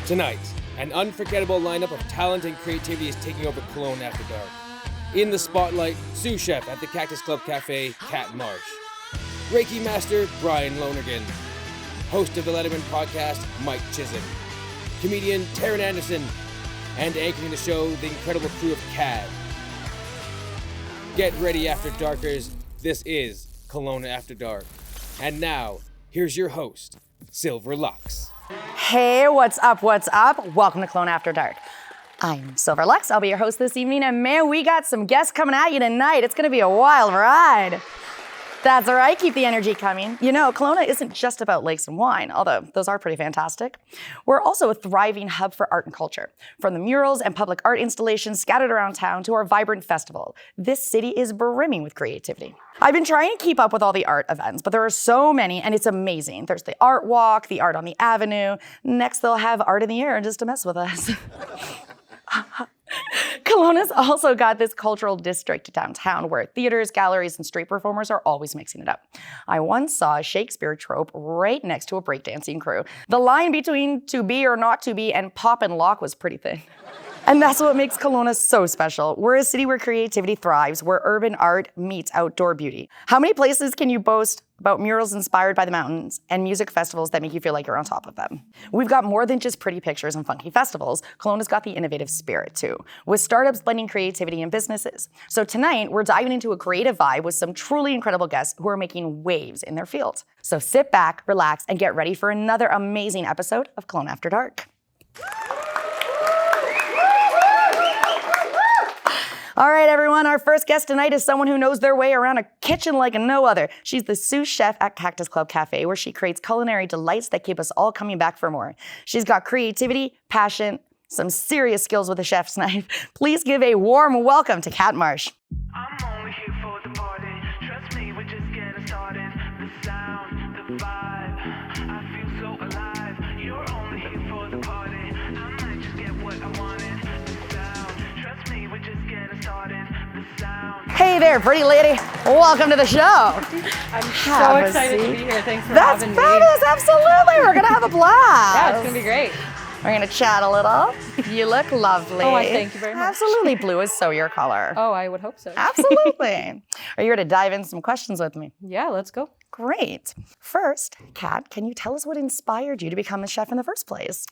Tonight, an unforgettable lineup of talent and creativity is taking over Kelowna After Dark. In the spotlight, sous chef at the Cactus Club Cafe, Marsh. Reiki master, Bryan Lonergan. Host of the Letterman podcast, Mike Chisholm. Comedian, Taryn Anderson. And anchoring the show, the incredible crew of CAD. Get ready, After Darkers. This is Kelowna After Dark. And now, here's your host, Silver LUXX. Hey, what's up, what's up? Welcome to Kelowna After Dark. I'm Silver LUXX, I'll be your host this evening, and man, we got some guests coming at you tonight. It's gonna be a wild ride. That's right, keep the energy coming. You know, Kelowna isn't just about lakes and wine, although those are pretty fantastic. We're also a thriving hub for art and culture. From the murals and public art installations scattered around town to our vibrant festival, this city is brimming with creativity. I've been trying to keep up with all the art events, but there are so many and it's amazing. There's the art walk, the art on the avenue. Next, they'll have art in the air just to mess with us. Kelowna's also got this cultural district downtown where theaters, galleries, and street performers are always mixing it up. I once saw a Shakespeare trope right next to a breakdancing crew. The line between to be or not to be and pop and lock was pretty thin. And that's what makes Kelowna so special. We're a city where creativity thrives, where urban art meets outdoor beauty. How many places can you boast about murals inspired by the mountains and music festivals that make you feel like you're on top of them? We've got more than just pretty pictures and funky festivals. Kelowna's got the innovative spirit too, with startups blending creativity and businesses. So tonight, we're diving into a creative vibe with some truly incredible guests who are making waves in their field. So sit back, relax, and get ready for another amazing episode of Kelowna After Dark. All right, everyone, our first guest tonight is someone who knows their way around a kitchen like no other. She's the sous chef at Cactus Club Cafe, where she creates culinary delights that keep us all coming back for more. She's got creativity, passion, some serious skills with a chef's knife. Please give a warm welcome to Kat Marsh. I'm only here for the party. Trust me, we're just getting started. The sound, the vibe, I feel so alive. You're only here for the party. I might just get what I wanted. The sound, trust me, we're just getting started. The sound. Hey there, pretty lady. Welcome to the show. I'm so excited to be here. Thanks for That's having fabulous, me. absolutely. We're gonna have a blast. Yeah, it's gonna be great. We're gonna chat a little. You look lovely. Oh, I thank you very much. Absolutely, blue is so your color. Oh, I would hope so. Absolutely. Are you ready to dive in some questions with me? Yeah, let's go. Great. First, Kat, can you tell us what inspired you to become a chef in the first place?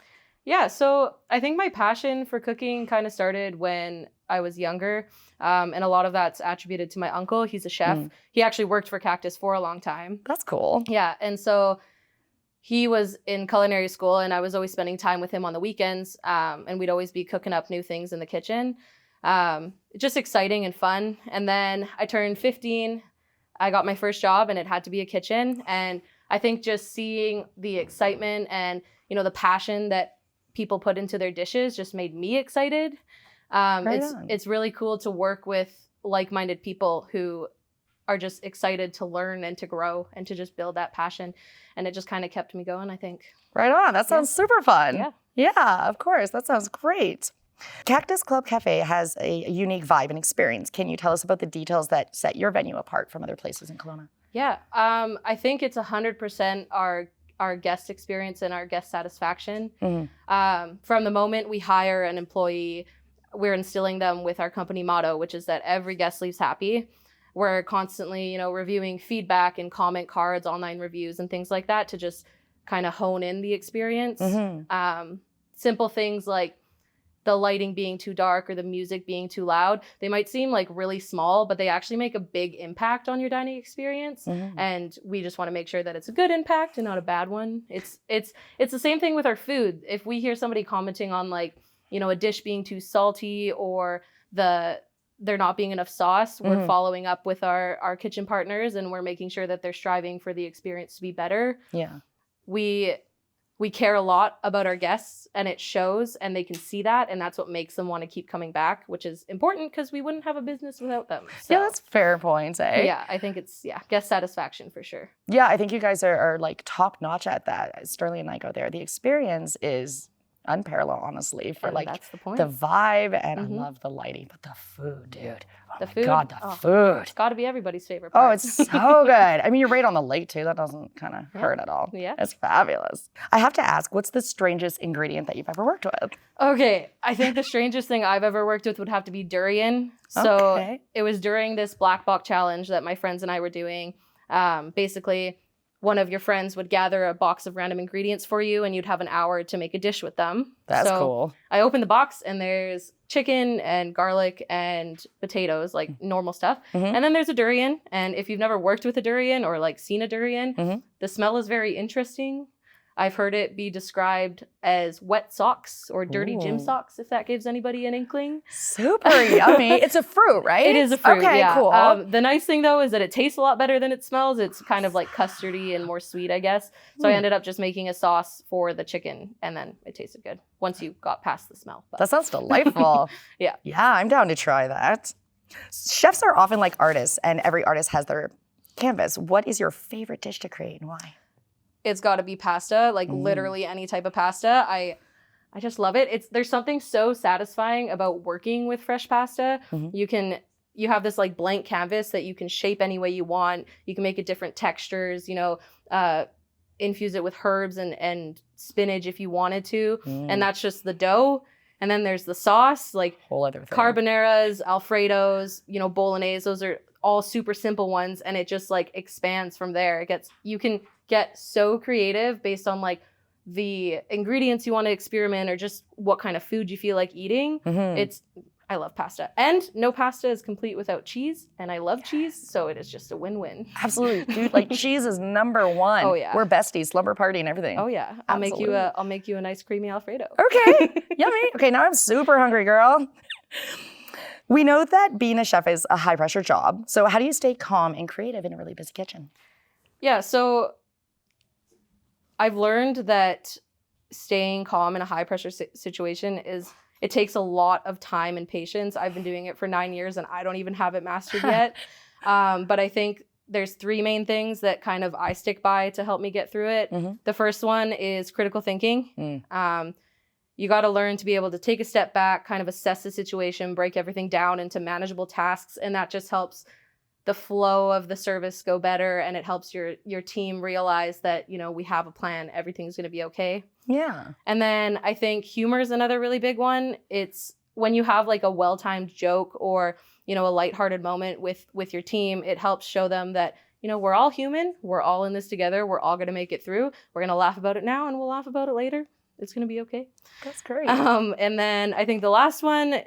Yeah, so I think my passion for cooking kind of started when I was younger. And a lot of that's attributed to my uncle. He's a chef. He actually worked for Cactus for a long time. That's cool. Yeah, and so he was in culinary school and I was always spending time with him on the weekends. And we'd always be cooking up new things in the kitchen. Just exciting and fun. And then I turned 15. I got my first job and it had to be a kitchen. And I think just seeing the excitement and, you know, the passion that people put into their dishes just made me excited. It's really cool to work with like-minded people who are just excited to learn and to grow and to just build that passion. And it just kind of kept me going, I think. Right on. That sounds super fun. Yeah. Yeah, of course. That sounds great. Cactus Club Cafe has a unique vibe and experience. Can you tell us about the details that set your venue apart from other places in Kelowna? Yeah, I think it's 100% our guest experience and our guest satisfaction. From the moment we hire an employee, we're instilling them with our company motto, which is that every guest leaves happy. We're constantly, you know, reviewing feedback and comment cards, online reviews and things like that to just kind of hone in the experience. Simple things like the lighting being too dark or the music being too loud, they might seem like really small, but they actually make a big impact on your dining experience. And we just want to make sure that it's a good impact and not a bad one. It's the same thing with our food. If we hear somebody commenting on, like, you know, a dish being too salty or there not being enough sauce, we're following up with our kitchen partners and we're making sure that they're striving for the experience to be better. Yeah. We care a lot about our guests and it shows and they can see that. And that's what makes them want to keep coming back, which is important because we wouldn't have a business without them. So, yeah, that's fair points, eh? yeah, I think it's, guest satisfaction for sure. Yeah, I think you guys are like top notch at that. Sterling and I go there. The experience is unparalleled, honestly, for And like that's the point. the vibe, and I Mhm. love the lighting, but the food, dude. Oh The my food? God, the Oh. food. It's got to be everybody's favorite Oh, part. it's so good. I mean, you're right on the lake too. That doesn't kind of hurt at all. Yeah. It's fabulous. I have to ask, what's the strangest ingredient that you've ever worked with? Okay, I think the strangest thing I've ever worked with would have to be durian. So Okay. it was during this black box challenge that my friends and I were doing. Basically, one of your friends would gather a box of random ingredients for you, and you'd have an hour to make a dish with them. That's So cool. I opened the box, and there's chicken and garlic and potatoes, like normal stuff. Mhm. And then there's a durian. And if you've never worked with a durian or like seen a durian, Mhm. the smell is very interesting. I've heard it be described as wet socks or dirty gym Ooh. socks, if that gives anybody an inkling. Super yummy. It's a fruit, right? It is a fruit, Okay, yeah. cool. The nice thing, though, is that it tastes a lot better than it smells. It's kind of like custardy and more sweet, I guess. So I ended up just making a sauce for the chicken, and then it tasted good once you got past the smell. But That sounds delightful. Yeah. Yeah, I'm down to try that. Chefs are often like artists, and every artist has their canvas. What is your favorite dish to create and why? it's got to be pasta, like literally any type of pasta. I just love it. There's something so satisfying about working with fresh pasta. You have this like blank canvas that you can shape any way you want. You can make it different textures, infuse it with herbs and spinach if you wanted to. And that's just the dough. And then there's the sauce, like Whole other thing. carbonaras, Alfredos, bolognese. Those are all super simple ones. And it just like expands from there. You can get so creative based on like the ingredients you want to experiment or just what kind of food you feel like eating. I love pasta. And no pasta is complete without cheese. And I love cheese. So it is just a win-win. Absolutely, dude. Like cheese is number one. Oh, yeah. We're besties, slumber party and everything. Oh yeah. I'll make you a nice creamy Alfredo. Okay, yummy. Okay, now I'm super hungry, girl. We know that being a chef is a high pressure job. So how do you stay calm and creative in a really busy kitchen? Yeah, so I've learned that staying calm in a high pressure situation it takes a lot of time and patience. I've been doing it for 9 years and I don't even have it mastered yet. But I think there's 3 main things that kind of I stick by to help me get through it. The first one is critical thinking. You got to learn to be able to take a step back, kind of assess the situation, break everything down into manageable tasks. And that just helps the flow of the service go better. And it helps your team realize that, we have a plan. Everything's going to be okay. Yeah. And then I think humor is another really big one. It's when you have like a well-timed joke or, a lighthearted moment with your team, it helps show them that, we're all human. We're all in this together. We're all going to make it through. We're going to laugh about it now and we'll laugh about it later. It's going to be okay. That's great. And then I think the last one,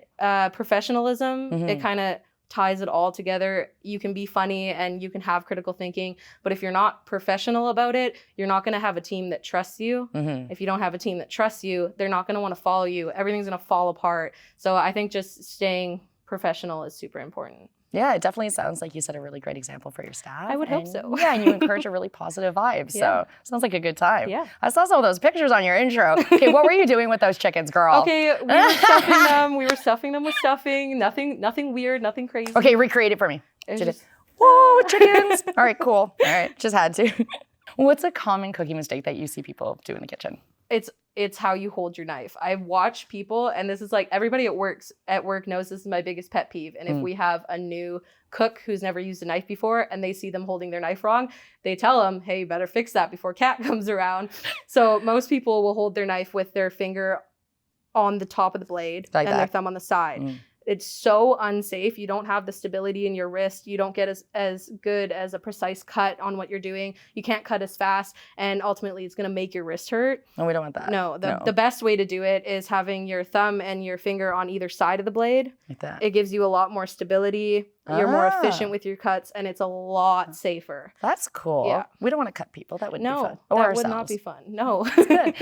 professionalism, it kind of ties it all together. You can be funny and you can have critical thinking, but if you're not professional about it, you're not going to have a team that trusts you. If you don't have a team that trusts you, they're not going to want to follow you. Everything's going to fall apart. So I think just staying professional is super important. Yeah, it definitely sounds like you set a really great example for your staff. I would hope so. Yeah, and you encourage a really positive vibe. Yeah. So sounds like a good time. Yeah. I saw some of those pictures on your intro. Okay, what were you doing with those chickens, girl? Okay, we were stuffing them. We were stuffing them with stuffing. Nothing weird, nothing crazy. Okay, recreate it for me. It was Did it. just- Whoa, chickens. All right, cool. All right, just had to. What's a common cooking mistake that you see people do in the kitchen? It's how you hold your knife. I've watched people, and this is like everybody at work knows this is my biggest pet peeve. And if we have a new cook who's never used a knife before and they see them holding their knife wrong, they tell them, hey, you better fix that before Kat comes around. So most people will hold their knife with their finger on the top of the blade Like and that. their thumb on the side. It's so unsafe. You don't have the stability in your wrist. You don't get as good as a precise cut on what you're doing. You can't cut as fast. And ultimately, it's going to make your wrist hurt. No, we don't want that. No, the best way to do it is having your thumb and your finger on either side of the blade. Like that. It gives you a lot more stability. You're more efficient with your cuts, and it's a lot safer. That's cool. Yeah. We don't want to cut people. That wouldn't be fun. No, Or that ourselves. would not be fun. No.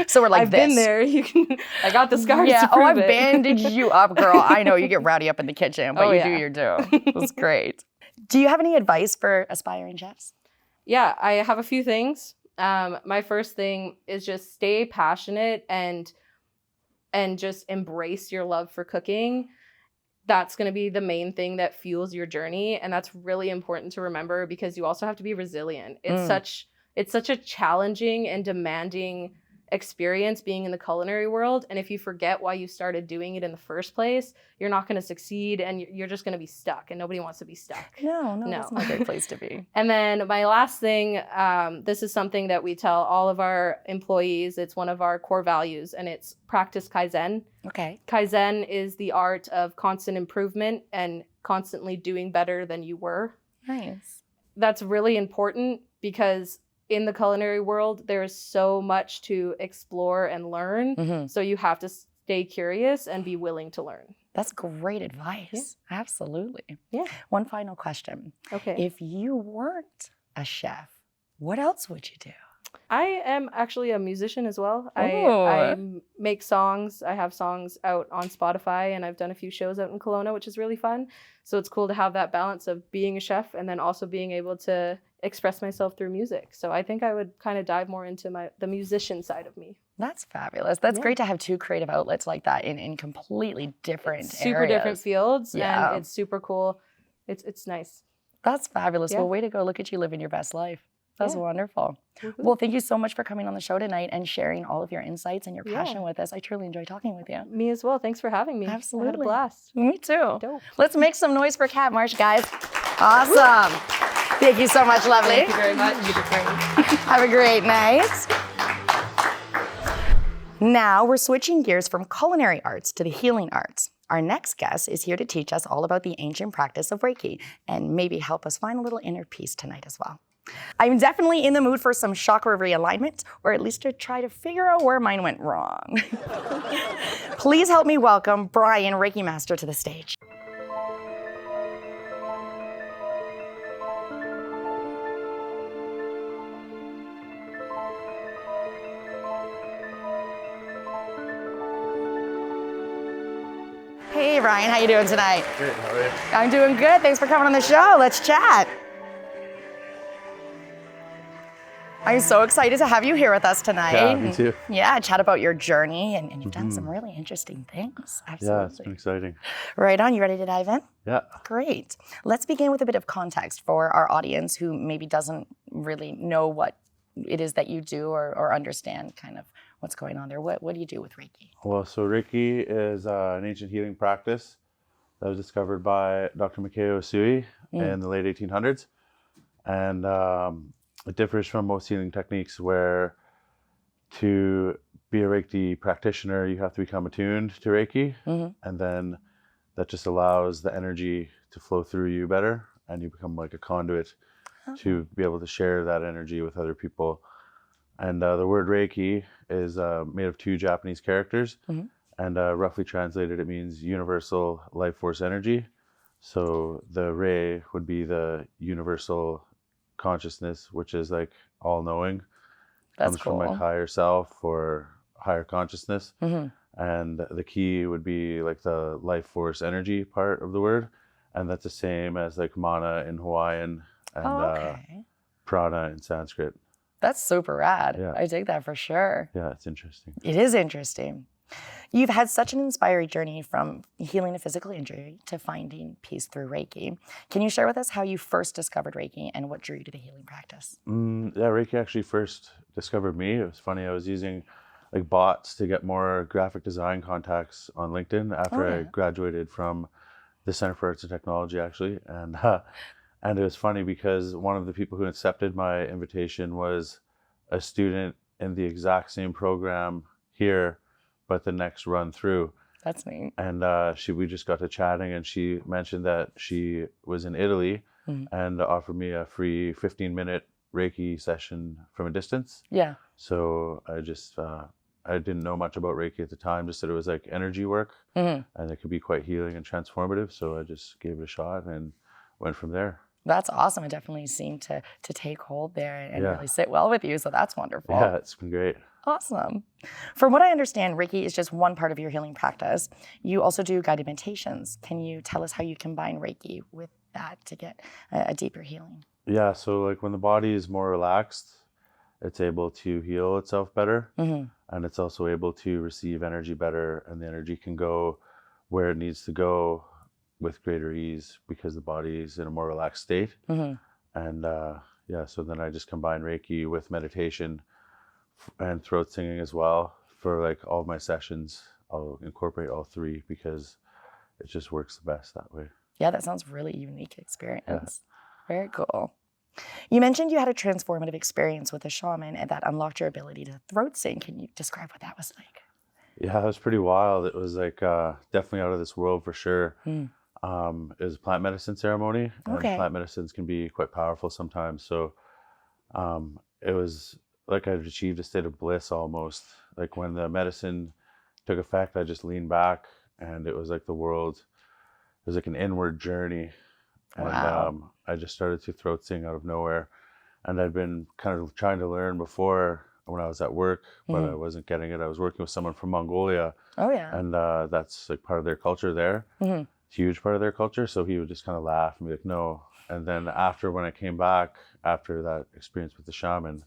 So we're like I've this. been there. I got the scars Yeah. to prove I've it. bandaged you up, girl. I know you get rowdy up in the kitchen, but Oh, you yeah. do your do. That's great. Do you have any advice for aspiring chefs? Yeah, I have a few things. My first thing is just stay passionate and just embrace your love for cooking. That's going to be the main thing that fuels your journey. And that's really important to remember because you also have to be resilient. It's such a challenging and demanding experience being in the culinary world. And if you forget why you started doing it in the first place, you're not going to succeed, and you're just going to be stuck, and nobody wants to be stuck. No, that's not a great place to be. And then my last thing, this is something that we tell all of our employees. It's one of our core values, and it's practice Kaizen. Okay. Kaizen is the art of constant improvement and constantly doing better than you were. Nice. That's really important because in the culinary world, there is so much to explore and learn. Mm-hmm. So you have to stay curious and be willing to learn. That's great advice. Yeah. Absolutely. Yeah. One final question. Okay. If you weren't a chef, what else would you do? I am actually a musician as well. Oh. I make songs. I have songs out on Spotify, and I've done a few shows out in Kelowna, which is really fun. So it's cool to have that balance of being a chef and then also being able to express myself through music. So I think I would kind of dive more into the musician side of me. That's fabulous. That's great to have two creative outlets like that in completely different Super areas. different fields, Yeah. and it's super cool. It's nice. That's fabulous. Yeah. Well, way to go. Look at you living your best life. That's Yeah. wonderful. Woohoo. Well, thank you so much for coming on the show tonight and sharing all of your insights and your Yeah. passion with us. I truly enjoy talking with you. Me as well. Thanks for having me. I had a Absolutely. blast. Me too. Dope. Let's make some noise for Cat Marsh, guys. Awesome. Thank you so much, lovely. Thank you very much. You did great. Have a great night. Now we're switching gears from culinary arts to the healing arts. Our next guest is here to teach us all about the ancient practice of Reiki and maybe help us find a little inner peace tonight as well. I'm definitely in the mood for some chakra realignment, or at least to try to figure out where mine went wrong. Please help me welcome Bryan, Reiki Master, to the stage. Hey Bryan, how you doing tonight? Great, how are you? I'm doing good. Thanks for coming on the show. Let's chat. I'm so excited to have you here with us tonight. Yeah, me too. Yeah, chat about your journey, and you've done some really interesting things. Absolutely. Yeah, it's been exciting. Right on. You ready to dive in? Yeah. Great. Let's begin with a bit of context for our audience who maybe doesn't really know what it is that you do or understand kind of what's going on there. What do you do with Reiki? Well, so Reiki is an ancient healing practice that was discovered by Dr. Mikao Usui in the late 1800s. And it differs from most healing techniques where to be a Reiki practitioner, you have to become attuned to Reiki. And then that just allows the energy to flow through you better. And you become like a conduit to be able to share that energy with other people. And the word Reiki is made of two Japanese characters. And roughly translated, it means universal life force energy. So the Rei would be the universal consciousness, which is like all knowing. That's Comes cool. from like higher self or higher consciousness. And the ki would be like the life force energy part of the word. And that's the same as like mana in Hawaiian and okay. prana in Sanskrit. That's super rad. Yeah. I dig that for sure. Yeah, it's interesting. It is interesting. You've had such an inspiring journey from healing a physical injury to finding peace through Reiki. Can you share with us how you first discovered Reiki and what drew you to the healing practice? Yeah, Reiki actually first discovered me. It was funny. I was using like bots to get more graphic design contacts on LinkedIn after I graduated from the Center for Arts and Technology, actually. And it was funny because one of the people who accepted my invitation was a student in the exact same program here, but the next run through. That's neat. And we just got to chatting, and she mentioned that she was in Italy and offered me a free 15-minute Reiki session from a distance. Yeah. So I just, I didn't know much about Reiki at the time, just that it was like energy work and it could be quite healing and transformative. So I just gave it a shot and went from there. That's awesome. It definitely seemed to take hold there and really sit well with you. So that's wonderful. Yeah, it's been great. Awesome. From what I understand, Reiki is just one part of your healing practice. You also do guided meditations. Can you tell us how you combine Reiki with that to get a deeper healing? Yeah, so like when the body is more relaxed, it's able to heal itself better. And it's also able to receive energy better, and the energy can go where it needs to go with greater ease because the body is in a more relaxed state. And so then I just combine Reiki with meditation and throat singing as well. For like all of my sessions, I'll incorporate all three because it just works the best that way. Yeah, that sounds really unique experience. Very cool. You mentioned you had a transformative experience with a shaman and that unlocked your ability to throat sing. Can you describe what that was like? Yeah, it was pretty wild. It was like definitely out of this world for sure. It was a plant medicine ceremony, and Okay. plant medicines can be quite powerful sometimes. So it was like I'd achieved a state of bliss almost. Like when the medicine took effect, I just leaned back, and it was like the world. It was like an inward journey, and Wow. I just started to throat sing out of nowhere. And I'd been kind of trying to learn before when I was at work, but I wasn't getting it. I was working with someone from Mongolia, Oh, yeah. and that's like part of their culture there, huge part of their culture. So he would just kind of laugh and be like, no. And then when I came back after that experience with the shaman,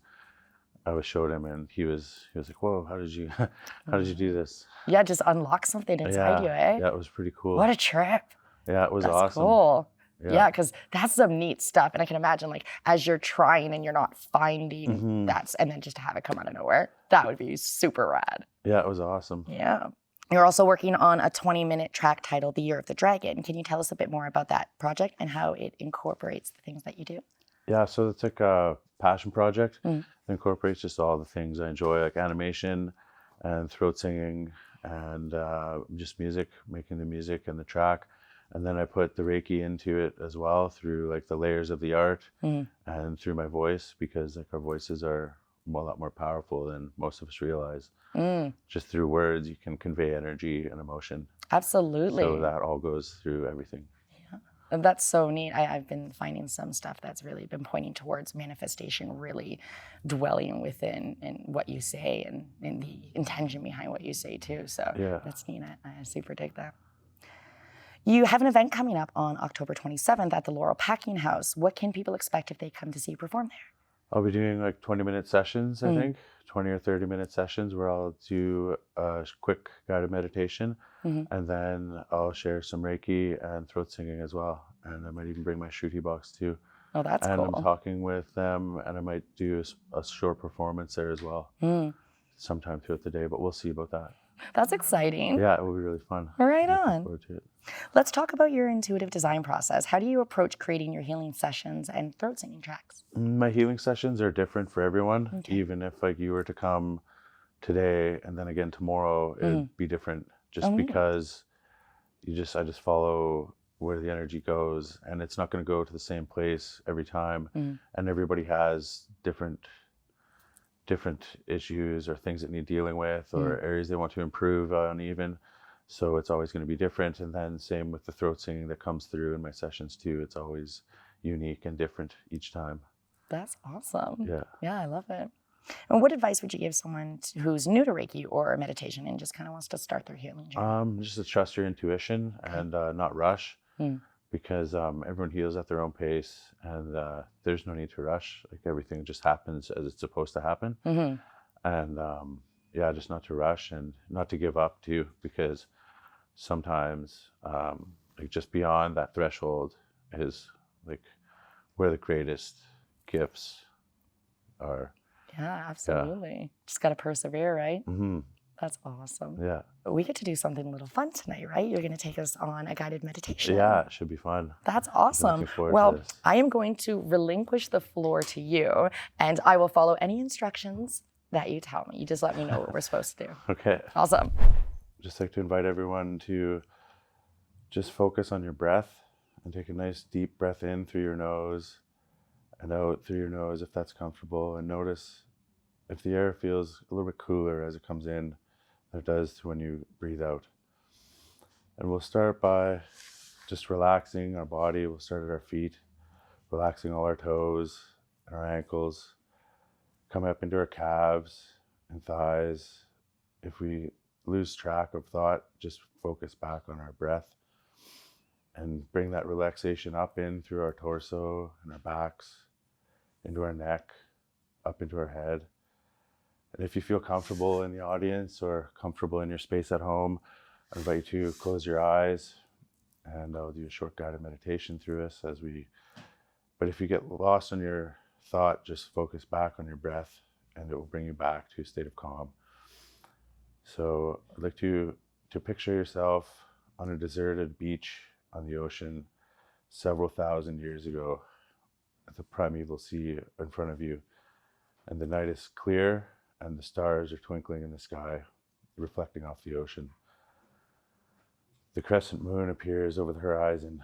I showed him, and he was like, whoa, how did you do this? Yeah, just unlock something inside you, eh? Yeah, it was pretty cool. What a trip. Yeah, it was That's awesome. cool. Yeah. Yeah, because that's some neat stuff. And I can imagine, like, as you're trying and you're not finding and then just to have it come out of nowhere, that would be super rad. Yeah, it was awesome. Yeah. You're also working on a 20-minute track titled The Year of the Dragon. Can you tell us a bit more about that project and how it incorporates the things that you do? Yeah, so it's like a passion project. It incorporates just all the things I enjoy, like animation and throat singing and just music, making the music and the track. And then I put the Reiki into it as well through like the layers of the art and through my voice, because like our voices are a lot more powerful than most of us realize. Just through words, you can convey energy and emotion. Absolutely. So that all goes through everything. And that's so neat. I've been finding some stuff that's really been pointing towards manifestation, really dwelling within in what you say and in the intention behind what you say too. So that's neat. I super dig that. You have an event coming up on October 27th at the Laurel Packing House. What can people expect if they come to see you perform there? I'll be doing like 20-minute sessions, I think, 20 or 30-minute sessions where I'll do a quick guided meditation, and then I'll share some Reiki and throat singing as well. And I might even bring my shruti box too. Oh, that's and cool. I'm talking with them, and I might do a short performance there as well sometime throughout the day, but we'll see about that. That's exciting. Yeah, it will be really fun. Right Looking on. forward to it. Let's talk about your intuitive design process. How do you approach creating your healing sessions and throat singing tracks? My healing sessions are different for everyone. Even if like you were to come today and then again tomorrow, it'd be different just because I just follow where the energy goes, and it's not going to go to the same place every time. And everybody has different issues or things that need dealing with or areas they want to improve on even. So it's always going to be different. And then same with the throat singing that comes through in my sessions too. It's always unique and different each time. That's awesome. Yeah. Yeah, I love it. And what advice would you give someone who's new to Reiki or meditation and just kind of wants to start their healing journey? Just to trust your intuition and not rush, because everyone heals at their own pace, and there's no need to rush. Like everything just happens as it's supposed to happen. And just not to rush and not to give up too, because sometimes like just beyond that threshold is like where the greatest gifts are. Yeah, absolutely. Just got to persevere, right? That's awesome. Yeah. We get to do something a little fun tonight, right? You're going to take us on a guided meditation. Yeah, it should be fun. That's awesome. Looking forward to Well, this. I am going to relinquish the floor to you, and I will follow any instructions that you tell me. You just let me know what we're supposed to do. Okay. Awesome. Just like to invite everyone to just focus on your breath and take a nice deep breath in through your nose and out through your nose if that's comfortable, and notice if the air feels a little bit cooler as it comes in than it does when you breathe out. And we'll start by just relaxing our body. We'll start at our feet, relaxing all our toes and our ankles, come up into our calves and thighs. If we lose track of thought, just focus back on our breath and bring that relaxation up in through our torso and our backs, into our neck, up into our head. And if you feel comfortable in the audience or comfortable in your space at home, I invite you to close your eyes, and I'll do a short guided meditation through us but if you get lost in your thought, just focus back on your breath and it will bring you back to a state of calm. So I'd like to picture yourself on a deserted beach on the ocean several thousand years ago, at the primeval sea in front of you, and the night is clear and the stars are twinkling in the sky, reflecting off the ocean. The crescent moon appears over the horizon,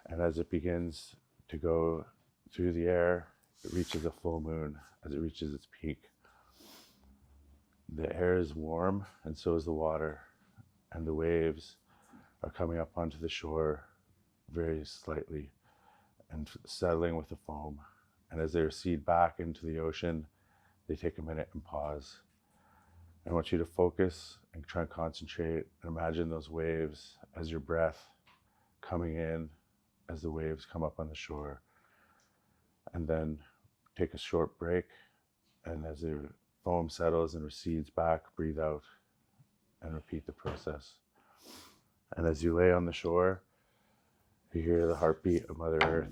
and as it begins to go through the air, it reaches a full moon as it reaches its peak. The air is warm, and so is the water, and the waves are coming up onto the shore very slightly and settling with the foam. And as they recede back into the ocean, they take a minute and pause. I want you to focus and try and concentrate and imagine those waves as your breath coming in as the waves come up on the shore. And then take a short break, and as the foam settles and recedes back, breathe out and repeat the process. And as you lay on the shore, you hear the heartbeat of Mother Earth.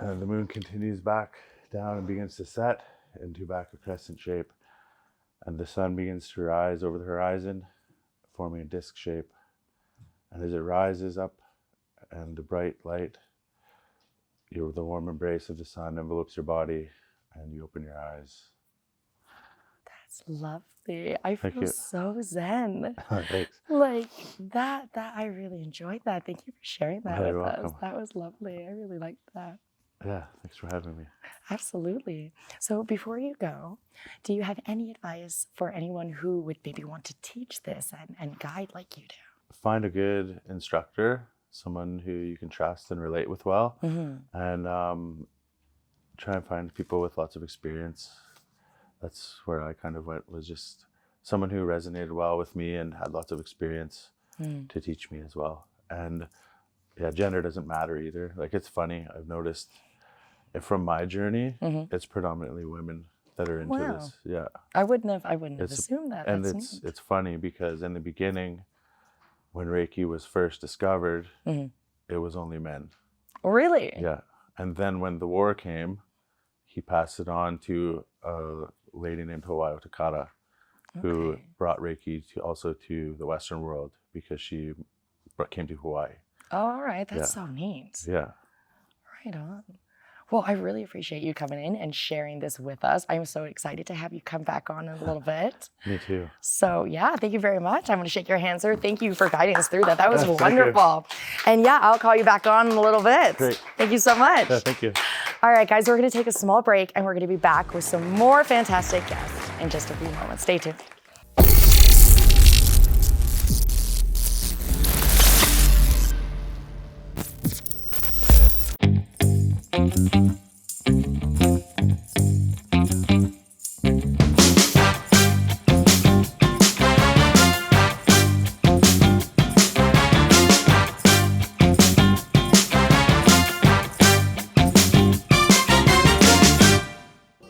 And the moon continues back down and begins to set into back a crescent shape. And the sun begins to rise over the horizon, forming a disc shape. And as it rises up and the bright light, the warm embrace of the sun envelopes your body and you open your eyes. That's lovely. I Thank feel you. so zen. Thanks. Like that I really enjoyed that. Thank you for sharing that You're with us. welcome. That was lovely. I really liked that. Yeah, thanks for having me. Absolutely. So before you go, do you have any advice for anyone who would maybe want to teach this and guide like you do? Find a good instructor, someone who you can trust and relate with well, Mm-hmm. and try and find people with lots of experience. That's where I kind of went, was just someone who resonated well with me and had lots of experience to teach me as well. And yeah, gender doesn't matter either. Like, it's funny, I've noticed from my journey, it's predominantly women that are into Wow. this. Yeah. I wouldn't have It's- assumed that. And That's neat. it's funny because in the beginning, when Reiki was first discovered, it was only men. Really? Yeah. And then when the war came, he passed it on to a lady named Hawaii Takara, who Okay. brought Reiki also to the Western world because she came to Hawaii. Oh, all right. That's Yeah. so neat. Yeah. Right on. Well, I really appreciate you coming in and sharing this with us. I'm so excited to have you come back on in a little bit. Me too. So yeah, thank you very much. I'm going to shake your hand, sir. Thank you for guiding us through that. That was Thank you. wonderful. And yeah, I'll call you back on in a little bit. Great. Thank you so much. Yeah, thank you. All right, guys, we're going to take a small break and we're going to be back with some more fantastic guests in just a few moments. Stay tuned.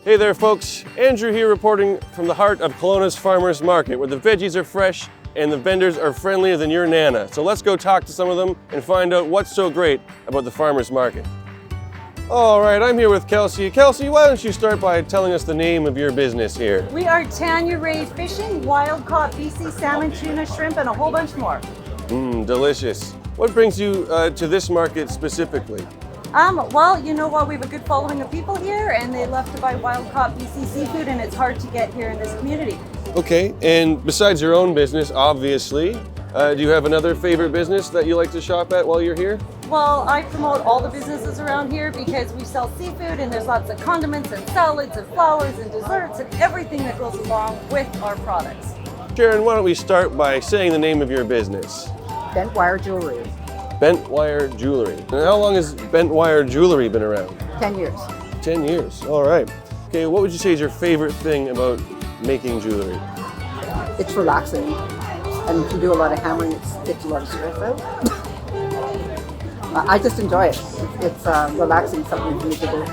Hey there, folks. Andrew here reporting from the heart of Kelowna's Farmers Market, where the veggies are fresh and the vendors are friendlier than your Nana. So let's go talk to some of them and find out what's so great about the Farmers Market. All right, I'm here with Kelsey. Kelsey, why don't you start by telling us the name of your business here? We are Tanya Ray Fishing, wild caught BC salmon, tuna, shrimp, and a whole bunch more. Delicious. What brings you to this market specifically? Well, you know what? We have a good following of people here, and they love to buy wild caught BC seafood, and it's hard to get here in this community. Okay, and besides your own business, obviously, do you have another favorite business that you like to shop at while you're here? Well, I promote all the businesses around here because we sell seafood, and there's lots of condiments and salads and flowers and desserts and everything that goes along with our products. Sharon, why don't we start by saying the name of your business? Bent wire jewelry, Bent Wire Jewelry. And how long has Bent Wire Jewelry been around? 10 years. 10 years, all right. Okay, what would you say is your favorite thing about making jewelry? It's relaxing. And if you do a lot of hammering, it gets a lot of stress out. I just enjoy it. It's relaxing, something for me to do.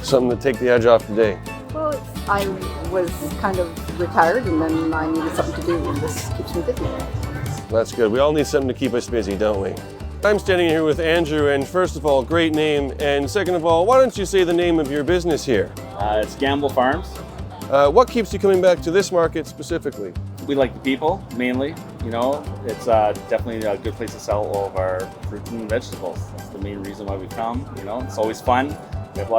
Something to take the edge off the day. Well, I was kind of retired and then I needed something to do and this keeps me busy. That's good. We all need something to keep us busy, don't we? I'm standing here with Andrew, and first of all, great name. And second of all, why don't you say the name of your business here? It's Gamble Farms. What keeps you coming back to this market specifically? We like the people, mainly. You know, it's definitely a good place to sell all of our fruit and vegetables. That's the main reason why we come. You know, it's always fun. We have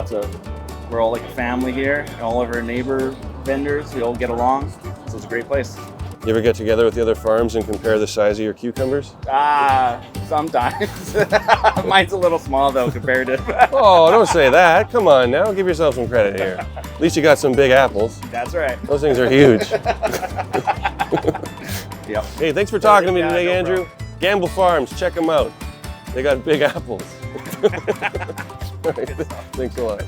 we're all like a family here, and all of our neighbor vendors, we all get along. So it's a great place. You ever get together with the other farms and compare the size of your cucumbers? Sometimes. Mine's a little small though compared to. Oh, don't say that. Come on now, give yourself some credit here. At least you got some big apples. That's right. Those things are huge. Yep. Hey, thanks for talking to me Yeah, today, no Andrew. problem. Gamble Farms, check them out. They got big apples. All right, thanks a lot.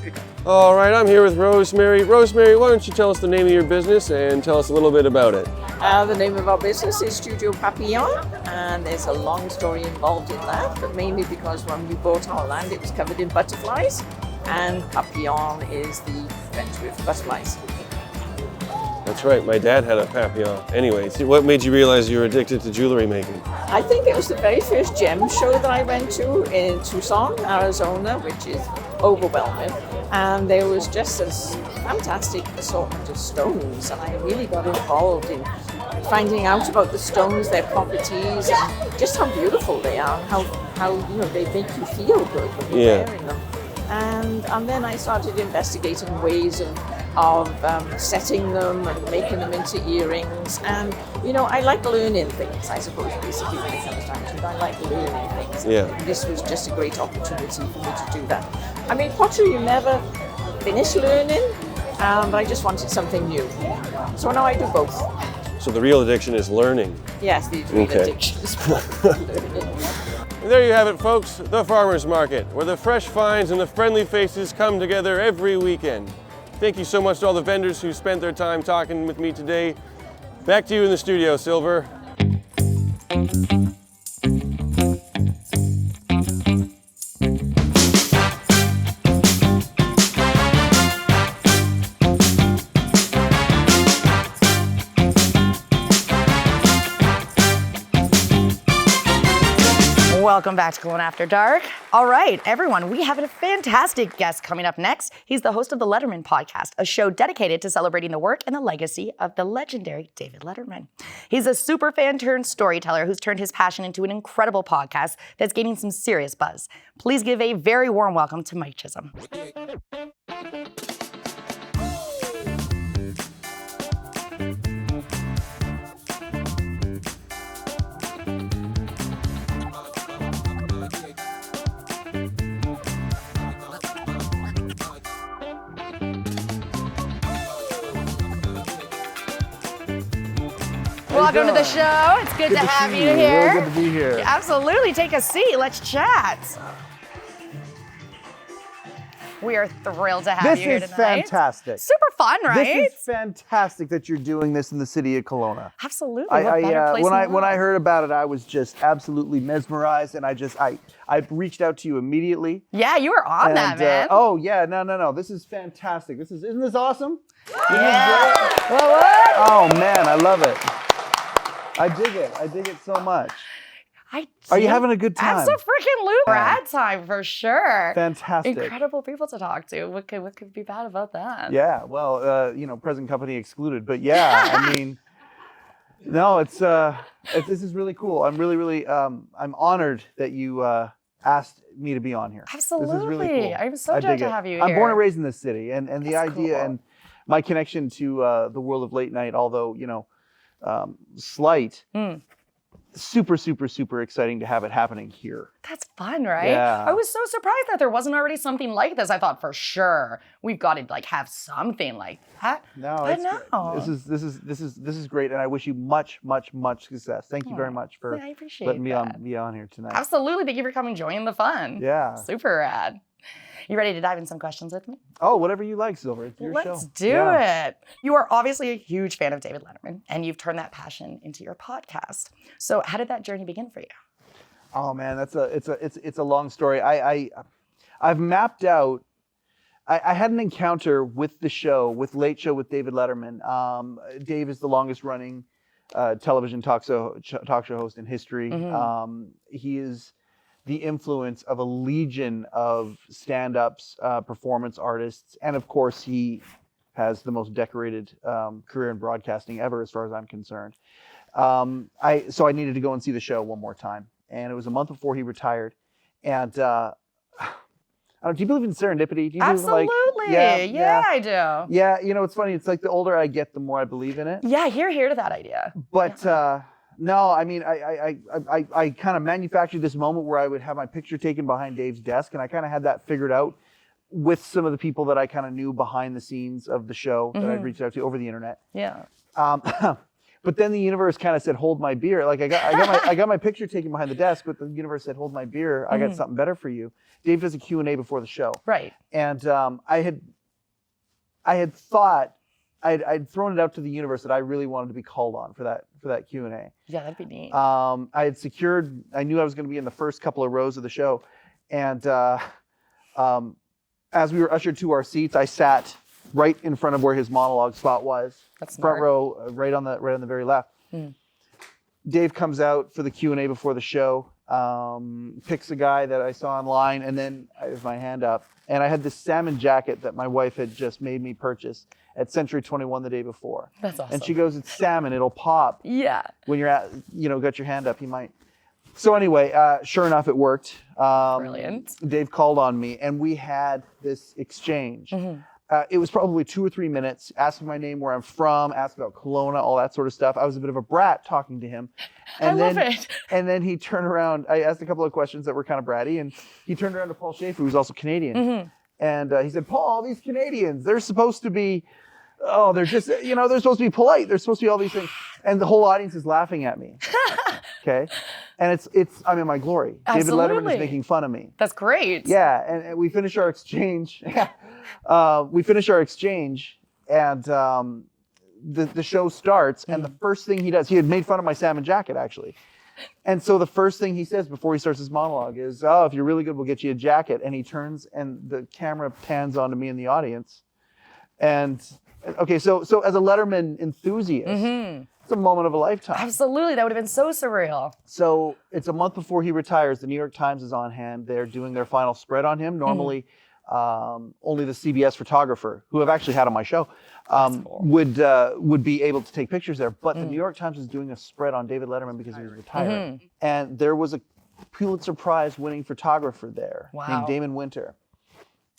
All right, I'm here with Rosemary. Rosemary, why don't you tell us the name of your business and tell us a little bit about it? The name of our business is Studio Papillon, and there's a long story involved in that, but mainly because when we bought our land, it was covered in butterflies, and papillon is the French word for butterflies. That's right, my dad had a papillon. Anyway, see, what made you realize you were addicted to jewelry making? I think it was the very first gem show that I went to in Tucson, Arizona, which is overwhelming. And there was just this fantastic assortment of stones, and I really got involved in finding out about the stones, their properties, and just how beautiful they are, and how you know they make you feel good when you're wearing them. And then I started investigating ways of setting them and making them into earrings. And you know, I like learning things. I suppose basically when it comes down to it, I like learning things. Yeah. And this was just a great opportunity for me to do that. I mean, pottery, you never finish learning, but I just wanted something new. So now I do both. So the real addiction is learning. Yes, the real Okay. addiction is learning. And there you have it, folks, the farmers market, where the fresh finds and the friendly faces come together every weekend. Thank you so much to all the vendors who spent their time talking with me today. Back to you in the studio, Silver. Welcome back to Kelowna After Dark. All right, everyone, we have a fantastic guest coming up next. He's the host of the Letterman podcast, a show dedicated to celebrating the work and the legacy of the legendary David Letterman. He's a super fan turned storyteller who's turned his passion into an incredible podcast that's gaining some serious buzz. Please give a very warm welcome to Mike Chisholm. Welcome to the show. It's good to have you here. Real good to be here. Absolutely. Take a seat. Let's chat. We are thrilled to have you here This is tonight. fantastic. Super fun, right? This is fantastic that you're doing this in the city of Kelowna. Absolutely. What better place when in the I world? heard about it, I was just absolutely mesmerized, and I reached out to you immediately. Yeah, you were on that, man. Oh yeah, no. This is fantastic. Isn't this awesome? Yeah. Oh man, I love it. I dig it. I dig it so much. Are you having a good time? Absolutely. Rad time for sure. Fantastic. Incredible people to talk to. What could be bad about that? Yeah, well, present company excluded, but yeah, I mean, no, this is really cool. I'm really, I'm honored that you asked me to be on here. Absolutely. This is really cool. I'm so I glad dig to it. have you I'm here. born and raised in this city, and the That's idea cool. and my connection to the world of late night, although slight. Super exciting to have it happening here. That's fun, right? Yeah. I was so surprised that there wasn't already something like this. I thought for sure we've got to have something like that. No, but it's no. this is great, and I wish you much success. Thank you very much for I appreciate letting me that. be on here tonight. Absolutely. Thank you for coming, joining the fun. Yeah. Super rad. You ready to dive in some questions with me? Oh, whatever you like, Silver. It's your show. Let's do it. You are obviously a huge fan of David Letterman, and you've turned that passion into your podcast. So how did that journey begin for you? Oh man, it's a long story. I've mapped out. I had an encounter with the show, with Late Show with David Letterman. Dave is the longest running television talk show host in history. He is the influence of a legion of stand-ups, performance artists, and of course he has the most decorated career in broadcasting ever, as far as I'm concerned. So I needed to go and see the show one more time, and it was a month before he retired. And do you believe in serendipity? Do you Absolutely. Yeah, I do. Yeah, it's funny. It's like the older I get, the more I believe in it. Yeah, here to that idea. But no, I mean, I kind of manufactured this moment where I would have my picture taken behind Dave's desk, and I kind of had that figured out with some of the people that I kind of knew behind the scenes of the show that I'd reached out to over the internet. Yeah. But then the universe kind of said, "Hold my beer." Like I got my picture taken behind the desk, but the universe said, "Hold my beer. I got something better for you." Dave does a Q&A before the show. Right. And I had thought I'd thrown it out to the universe that I really wanted to be called on for that Q&A. Yeah, that'd be neat. I knew I was going to be in the first couple of rows of the show, and as we were ushered to our seats, I sat right in front of where his monologue spot was. That's front smart. row, right on the very left. Dave comes out for the Q&A before the show, picks a guy that I saw online, and then I have my hand up. And I had this salmon jacket that my wife had just made me purchase at Century 21 the day before. That's awesome. And she goes, "It's salmon, it'll pop." Yeah. When you're got your hand up, you might. So anyway, sure enough, it worked. Brilliant. Dave called on me, and we had this exchange. It was probably 2 or 3 minutes, asking my name, where I'm from, asked about Kelowna, all that sort of stuff. I was a bit of a brat talking to him. And love it. And then he turned around. I asked a couple of questions that were kind of bratty, and he turned around to Paul Schaefer, who's also Canadian. And he said, "Paul, these Canadians, they're supposed to be, they're just, they're supposed to be polite. They're supposed to be all these things." And the whole audience is laughing at me. Okay. And I'm in my glory. Absolutely. David Letterman is making fun of me. That's great. Yeah. And we finish our exchange. And the show starts, and the first thing he does, he had made fun of my salmon jacket, actually. And so the first thing he says before he starts his monologue is, "Oh, if you're really good, we'll get you a jacket." And he turns, and the camera pans onto me in the audience. And okay, so as a Letterman enthusiast, it's a moment of a lifetime. Absolutely. That would have been so surreal. So it's a month before he retires. The New York Times is on hand. They're doing their final spread on him. Normally, only the CBS photographer, who I've actually had on my show, cool. would be able to take pictures there. But the New York Times is doing a spread on David Letterman because he was retiring. And there was a Pulitzer Prize winning photographer there named Damon Winter.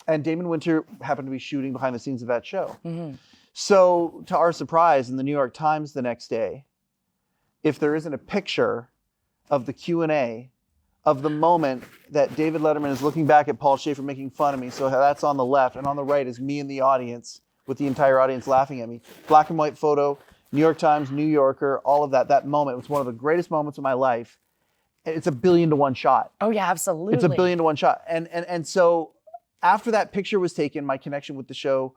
And Damon Winter happened to be shooting behind the scenes of that show. So to our surprise, in the New York Times the next day, if there isn't a picture of the Q&A of the moment that David Letterman is looking back at Paul Schaefer making fun of me, so that's on the left, and on the right is me in the audience with the entire audience laughing at me. Black and white photo, New York Times, New Yorker, all of that. That moment was one of the greatest moments of my life. It's 1 billion to 1 shot. Oh yeah, absolutely. It's 1 billion to 1 shot. And so after that picture was taken, my connection with the show,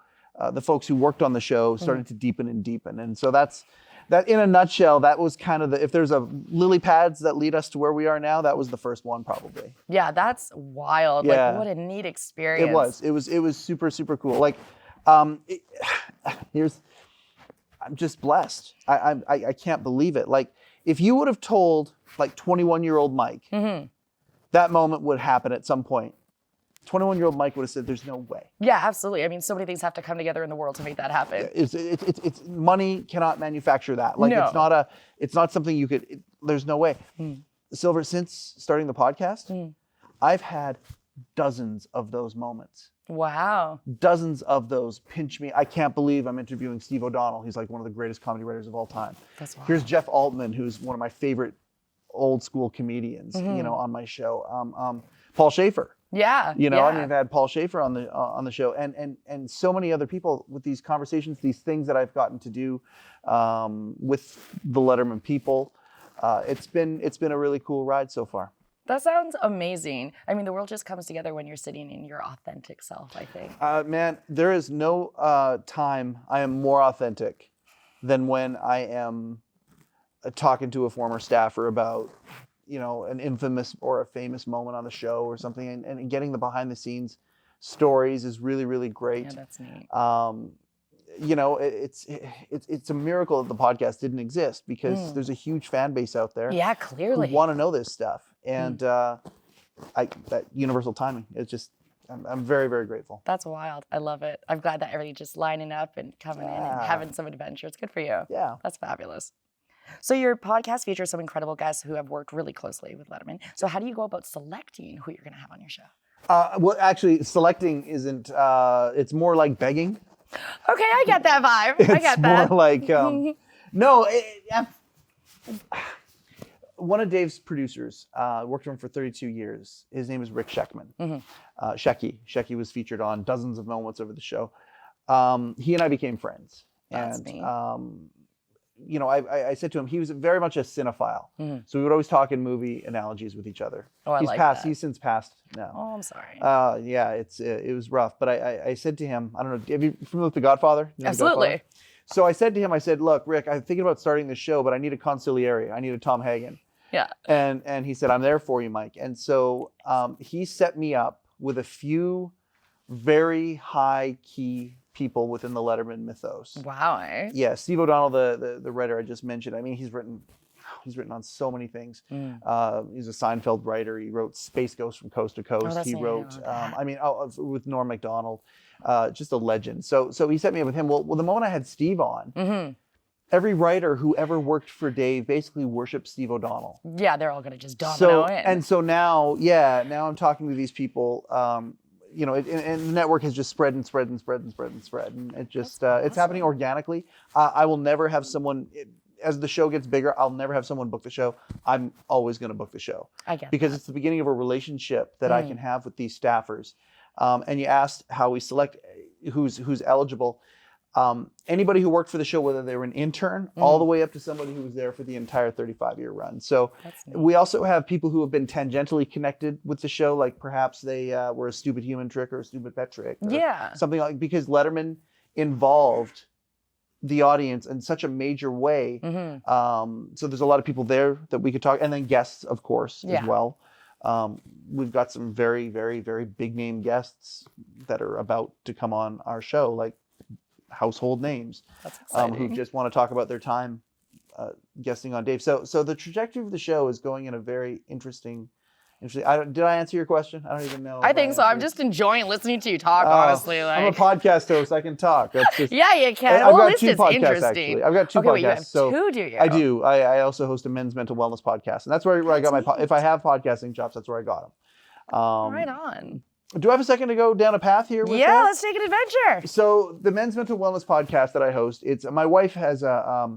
the folks who worked on the show started to deepen and deepen. And so that in a nutshell, that was kind of if there's a lily pads that lead us to where we are now, that was the first one probably. Yeah, that's wild. Yeah. Like what a neat experience. It was super, super cool. Like, I'm just blessed. I can't believe it. Like if you would have told like 21-year-old Mike, that moment would happen at some point. 21-year-old Mike would have said, "There's no way." Yeah, absolutely. I mean, so many things have to come together in the world to make that happen. It's money cannot manufacture that. Like No. it's not something you could. There's no way. Silver, since starting the podcast, I've had dozens of those moments. Wow. Dozens of those pinch me. I can't believe I'm interviewing Steve O'Donnell. He's like one of the greatest comedy writers of all time. That's wild. Here's Jeff Altman, who's one of my favorite old school comedians. On my show. Paul Schaefer. Yeah. I mean, I've had Paul Schaefer on the show, and so many other people with these conversations, these things that I've gotten to do with the Letterman people. It's been a really cool ride so far. That sounds amazing. I mean, the world just comes together when you're sitting in your authentic self, I think. Man, there is no time I am more authentic than when I am talking to a former staffer about, an infamous or a famous moment on the show or something, and getting the behind the scenes stories is really, really great. Yeah, that's neat. It's a miracle that the podcast didn't exist, because there's a huge fan base out there. Yeah, clearly. Who want to know this stuff, and that universal timing. It's just, I'm very, very grateful. That's wild. I love it. I'm glad that everybody's just lining up and coming in and having some adventure. It's good for you. Yeah. That's fabulous. So your podcast features some incredible guests who have worked really closely with Letterman. So how do you go about selecting who you're going to have on your show? Well, actually, selecting isn't. It's more like begging. Okay, I get that vibe. I get that. It's more like no. One of Dave's producers worked for him for 32 years. His name is Rick Sheckman. Shecky was featured on dozens of moments over the show. He and I became friends. That's and neat. I said to him, he was very much a cinephile. So we would always talk in movie analogies with each other. Oh, I He's like passed. that. He's since passed now. Oh, I'm sorry. Yeah, it was rough. But I said to him, I don't know, have you familiar with The Godfather? You know The Absolutely. Godfather? So I said to him, look, Rick, I'm thinking about starting this show, but I need a consigliere. I need a Tom Hagen. Yeah. And he said, I'm there for you, Mike. And so he set me up with a few very high key people within the Letterman mythos. Wow. Eh? Yeah, Steve O'Donnell, the writer I just mentioned. I mean, he's written on so many things. He's a Seinfeld writer. He wrote Space Ghost from Coast to Coast. that's He neat. wrote, with Norm Macdonald, just a legend. So he set me up with him. Well, the moment I had Steve on, every writer who ever worked for Dave basically worshipped Steve O'Donnell. Yeah, they're all going to just domino in. So now I'm talking to these people. And the network has just spread and spread and spread and spread and spread, and it just it's happening organically. I will never have someone. As the show gets bigger, I'll never have someone book the show. I'm always going to book the show. I get because that. it's the beginning of a relationship that I can have with these staffers. And you asked how we select who's eligible. Anybody who worked for the show, whether they were an intern, all the way up to somebody who was there for the entire 35-year run. So we also have people who have been tangentially connected with the show, like perhaps they were a stupid human trick or a stupid pet trick. Or something like, because Letterman involved the audience in such a major way. So there's a lot of people there that we could talk, and then guests, of course, as well. We've got some very, very, very big name guests that are about to come on our show, like household names, who just want to talk about their time guesting on Dave. So the trajectory of the show is going in a very interesting. Did I answer your question? I don't even know. I think so. I'm just enjoying listening to you talk, honestly. I'm a podcast host. I can talk. That's just, yeah, you can. I've got this two is podcasts, interesting. actually. I've got two podcasts. Wait, you have two, do you? I do. I also host a men's mental wellness podcast. And that's where I got my, if I have podcasting chops, that's where I got them. Right on. Do I have a second to go down a path here? With that? Let's take an adventure. So the men's mental wellness podcast that I host, my wife has a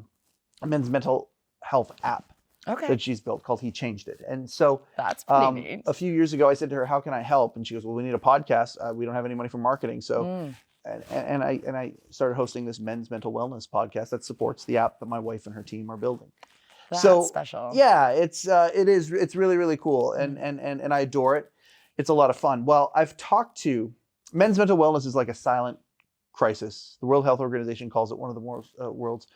men's mental health app that she's built called He Changed It. And so that's pretty neat. A few years ago, I said to her, how can I help? And she goes, well, we need a podcast. We don't have any money for marketing. So, and I started hosting this men's mental wellness podcast that supports the app that my wife and her team are building. That's special. Yeah, it's really, really cool. And I adore it. It's a lot of fun. Well, I've talked to men's mental wellness is like a silent crisis. The World Health Organization calls it one of the world's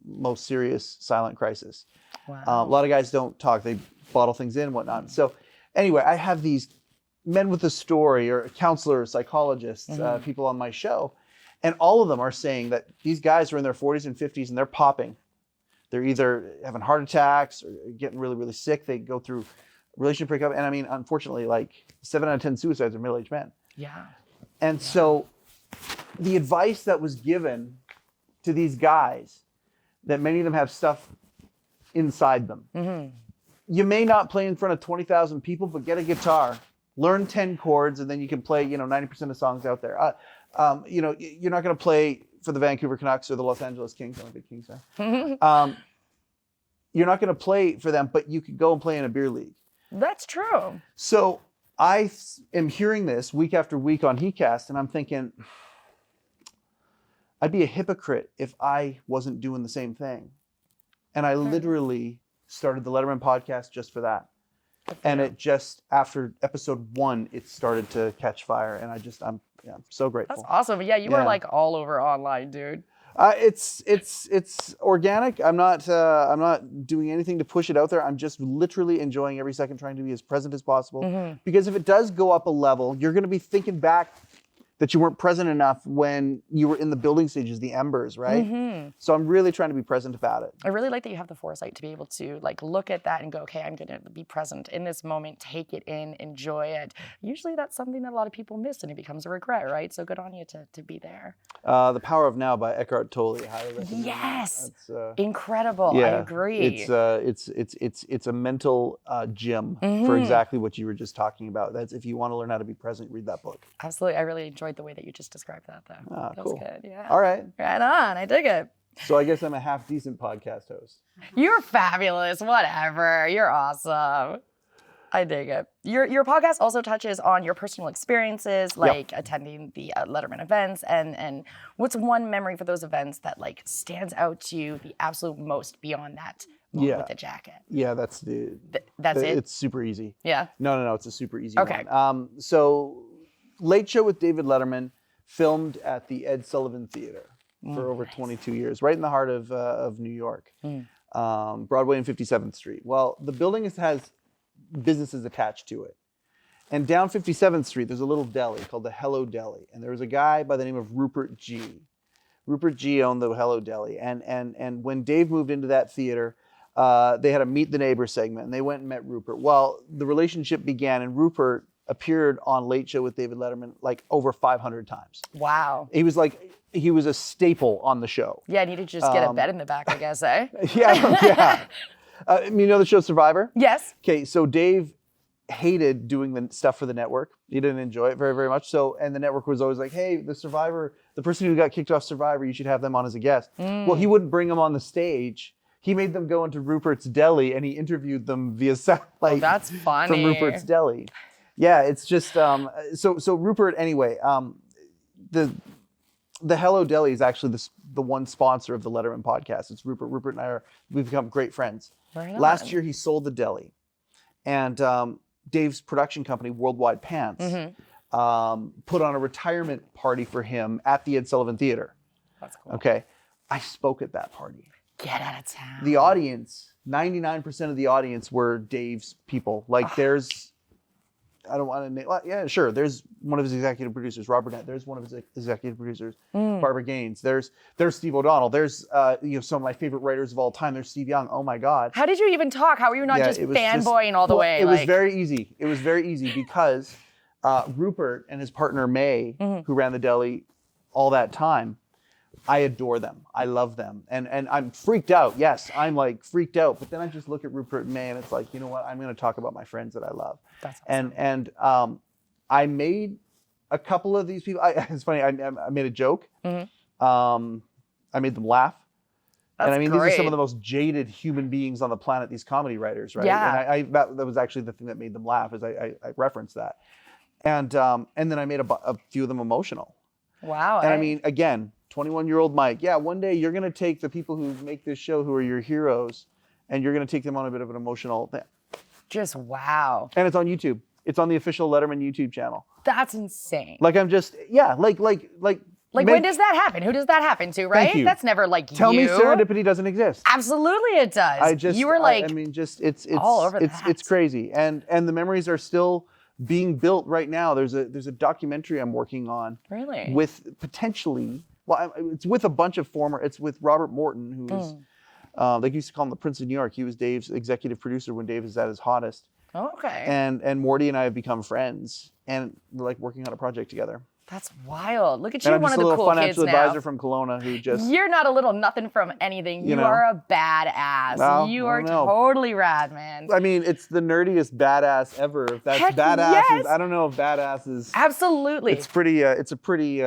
most serious silent crisis. Wow. A lot of guys don't talk. They bottle things in and whatnot. So anyway, I have these men with a story, or counselors, psychologists, people on my show. And all of them are saying that these guys are in their 40s and 50s and they're popping. They're either having heart attacks or getting really, really sick. They go through relationship breakup. And I mean, unfortunately, like 7 out of 10 suicides are middle-aged men. Yeah. And so the advice that was given to these guys, that many of them have stuff inside them. You may not play in front of 20,000 people, but get a guitar, learn 10 chords, and then you can play, 90% of songs out there. You're not going to play for the Vancouver Canucks or the Los Angeles Kings. I'm a big Kings fan. You're not going to play for them, but you could go and play in a beer league. That's true. So I am hearing this week after week on HeCast, and I'm thinking, I'd be a hypocrite if I wasn't doing the same thing. And I literally started the Letterman podcast just for that. And it just, after episode 1, it started to catch fire. And I'm so grateful. That's awesome. Yeah, you were like all over online, dude. It's organic. I'm not doing anything to push it out there. I'm just literally enjoying every second, trying to be as present as possible. Because if it does go up a level, you're going to be thinking back that you weren't present enough when you were in the building stages, the embers, right? So I'm really trying to be present about it. I really like that you have the foresight to be able to like look at that and go, okay, I'm going to be present in this moment, take it in, enjoy it. Usually that's something that a lot of people miss and it becomes a regret, right? So good on you to be there. The Power of Now by Eckhart Tolle. Highly recommend. Yes, That's, incredible. I agree. It's a mental gym for exactly what you were just talking about. That's if you want to learn how to be present, read that book. Absolutely, I really enjoyed the way that you just described that, though. Ah, that cool. was good. Yeah. All right. Right on. I dig it. So I guess I'm a half decent podcast host. You're fabulous. Whatever. You're awesome. I dig it. Your podcast also touches on your personal experiences, like attending the Letterman events, and what's one memory for those events that like stands out to you the absolute most beyond that moment with the jacket? Yeah, that's that's it. It's super easy. Yeah. No, it's a super easy Okay. one. So Late Show with David Letterman filmed at the Ed Sullivan Theater for over 22 years, right in the heart of New York, Broadway and 57th Street. Well, the building has businesses attached to it. And down 57th Street, there's a little deli called the Hello Deli. And there was a guy by the name of Rupert G. Rupert G owned the Hello Deli. And when Dave moved into that theater, they had a Meet the Neighbor segment, and they went and met Rupert. Well, the relationship began, and Rupert appeared on Late Show with David Letterman like over 500 times. Wow. He was a staple on the show. Yeah, I need to just get a bed in the back, I guess, eh? Yeah. You know the show Survivor? Yes. Okay, so Dave hated doing the stuff for the network. He didn't enjoy it very, very much. So, and the network was always like, hey, the person who got kicked off Survivor, you should have them on as a guest. Well, he wouldn't bring them on the stage. He made them go into Rupert's Deli and he interviewed them via satellite. That's funny. From Rupert's Deli. Yeah, it's just, so Rupert, anyway, the Hello Deli is actually the one sponsor of the Letterman podcast. It's Rupert. Rupert and we've become great friends. Right on. Last year he sold the deli. And Dave's production company, Worldwide Pants, put on a retirement party for him at the Ed Sullivan Theater. That's cool. Okay. I spoke at that party. Get out of town. The audience, 99% of the audience were Dave's people. Like there's, I don't want to name, yeah, sure. There's one of his executive producers, Rob Burnett. There's one of his executive producers, Barbara Gaines. There's Steve O'Donnell. There's some of my favorite writers of all time. There's Steve Young. Oh my God. How did you even talk? How were you not just fanboying all the way? It was very easy. It was very easy because Rupert and his partner May, who ran the deli all that time, I adore them. I love them. And I'm freaked out. Yes, I'm like freaked out. But then I just look at Rupert and May and it's like, you know what? I'm going to talk about my friends that I love. That's awesome. And I made a couple of these people. It's funny. I made a joke. I made them laugh. That's and I mean, great. these are some of the most jaded human beings on the planet, these comedy writers, right? Yeah. And that was actually the thing that made them laugh, is I referenced that. And then I made a few of them emotional. Wow. And I mean, again, 21-year-old Mike, yeah, one day you're going to take the people who make this show, who are your heroes, and you're going to take them on a bit of an emotional thing. Just wow. And it's on YouTube. It's on the official Letterman YouTube channel. That's insane. Like I'm just, yeah, like when does that happen? Who does that happen to, right? Thank you. That's never like Tell me serendipity doesn't exist. Absolutely it does. You were like, I mean, just it's all over that. It's crazy. And the memories are still being built right now. There's a documentary I'm working on. Really? With potentially, well, it's with a bunch of it's with Robert Morton, who is, they used to call him the Prince of New York. He was Dave's executive producer when Dave was at his hottest. Okay. And Morty and I have become friends, and we're like working on a project together. That's wild. Look at you, and I'm one just of the a cool little kids financial now. advisor from Kelowna who just... You're not a little nothing from anything. You are a badass. Well, you are totally rad, man. I mean, it's the nerdiest badass ever. If that's Heck badass, yes. I don't know if badass is... Absolutely. It's pretty. It's a pretty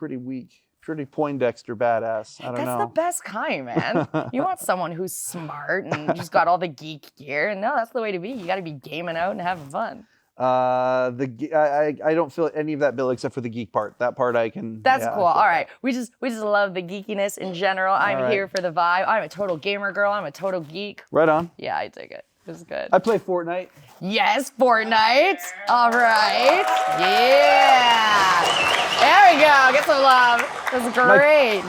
weak, pretty Poindexter badass. I don't know. That's the best kind, man. You want someone who's smart and just got all the geek gear. And no, that's the way to be. You got to be gaming out and having fun. I don't feel any of that bill except for the geek part. That part I can. That's cool. All right, we just love the geekiness in general. I'm here for the vibe. I'm a total gamer girl. I'm a total geek. Right on. Yeah, I dig it. It was good. I play Fortnite. Yes, Fortnite. All right. Yeah. There we go. Get some love. That's great.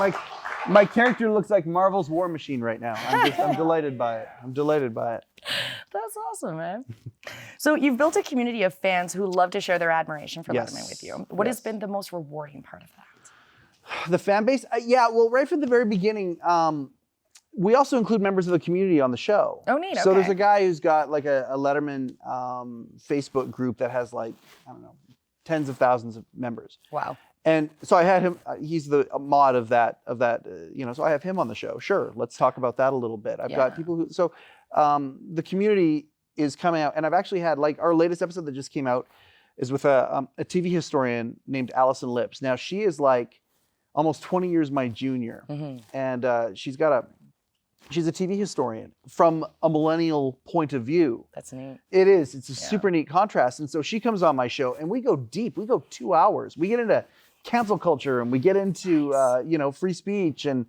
My character looks like Marvel's War Machine right now. I'm delighted by it. I'm delighted by it. That's awesome, man. So you've built a community of fans who love to share their admiration for Yes. Letterman with you. What has been the most rewarding part of that? The fan base? Yeah, well, right from the very beginning, we also include members of the community on the show. Oh, neat. So okay. there's a guy who's got like a Letterman Facebook group that has like, I don't know, tens of thousands of members. Wow. And so I had him, he's the mod of that, so I have him on the show. Sure, let's talk about that a little bit. I've got people who, so the community is coming out, and I've actually had, like, our latest episode that just came out is with a TV historian named Allison Lips. Now, she is like almost 20 years my junior, and she's a TV historian from a millennial point of view. That's neat. It is. It's a super neat contrast. And so she comes on my show, and we go deep. We go 2 hours. We get into cancel culture, and we get into free speech and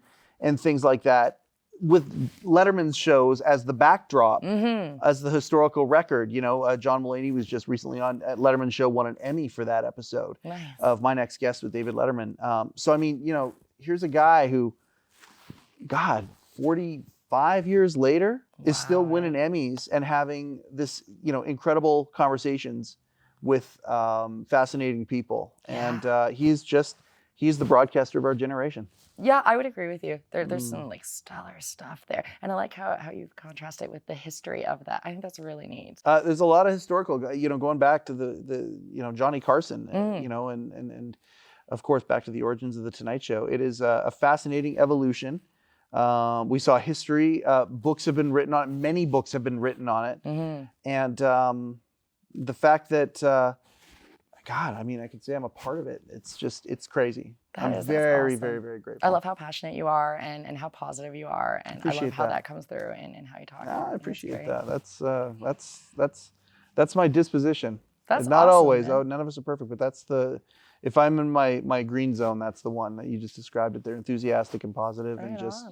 things like that, with Letterman's shows as the backdrop, as the historical record. John Mulaney was just recently on at Letterman's show, won an Emmy for that episode of My Next Guest with David Letterman. So I mean, here's a guy who, God, 45 years later is still winning Emmys and having this, incredible conversations with fascinating people. And he's the broadcaster of our generation. Yeah, I would agree with you. There's some like stellar stuff there. And I like how you contrast it with the history of that. I think that's really neat. There's a lot of historical, going back to the Johnny Carson, and of course back to the origins of the Tonight Show. It is a fascinating evolution. We saw history. Books have been written on it. Many books have been written on it. And the fact that, God, I mean, I can say I'm a part of it. It's crazy. I'm very, awesome. very, very grateful. I love how passionate you are and how positive you are. And I love how that comes through in how you talk. I appreciate that. That's my disposition. That's not awesome, always. man. None of us are perfect, but if I'm in my green zone, that's the one that you just described it. They're enthusiastic and positive, and just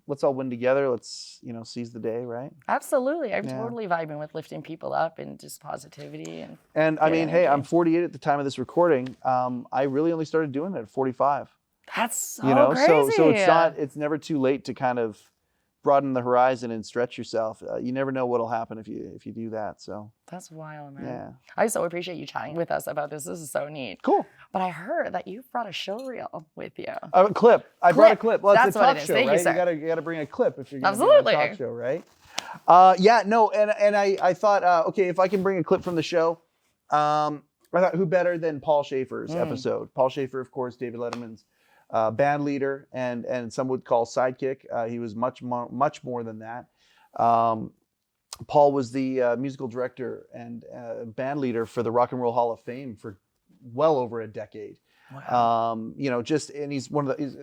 let's all win together. Let's seize the day, right? Absolutely. I'm totally vibing with lifting people up and just positivity and I mean, hey, I'm 48 at the time of this recording. I really only started doing it at 45. That's so crazy. So it's never too late to kind of broaden the horizon and stretch yourself. You never know what'll happen if you do that. So that's wild, man. Yeah. I so appreciate you chatting with us about this. This is so neat. Cool. But I heard that you brought a show reel with you. A clip. I brought a clip. Well, That's it's a talk what it is. show, Thank right? you, sir. You gotta bring a clip if you're gonna Absolutely. do a talk show, right? And I thought, okay, if I can bring a clip from the show, I thought, who better than Paul Schaefer's episode? Paul Schaefer, of course, David Letterman's band leader, and some would call sidekick. He was much more than that. Paul was the musical director and band leader for the Rock and Roll Hall of Fame for well over a decade. Wow. And he's he's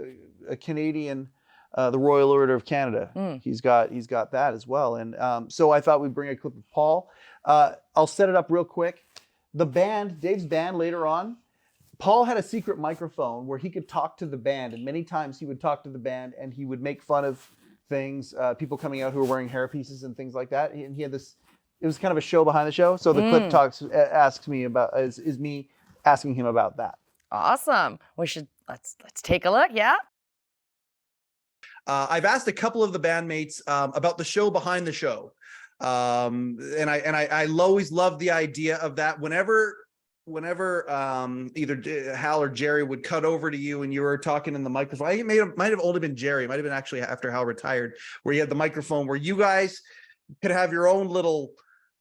a Canadian, the Royal Order of Canada. He's got that as well. And so I thought we'd bring a clip of Paul. I'll set it up real quick. The band, Dave's band, later on, Paul had a secret microphone where he could talk to the band, and many times he would talk to the band and he would make fun of things, people coming out who were wearing hair pieces and things like that. And he had this, it was kind of a show behind the show. So the clip asks me about, is me asking him about that. Awesome. Let's take a look. Yeah. I've asked a couple of the bandmates about the show behind the show. And I always loved the idea of that. Whenever either Hal or Jerry would cut over to you and you were talking in the microphone, it might have only been Jerry. It might have been actually after Hal retired, where you had the microphone where you guys could have your own little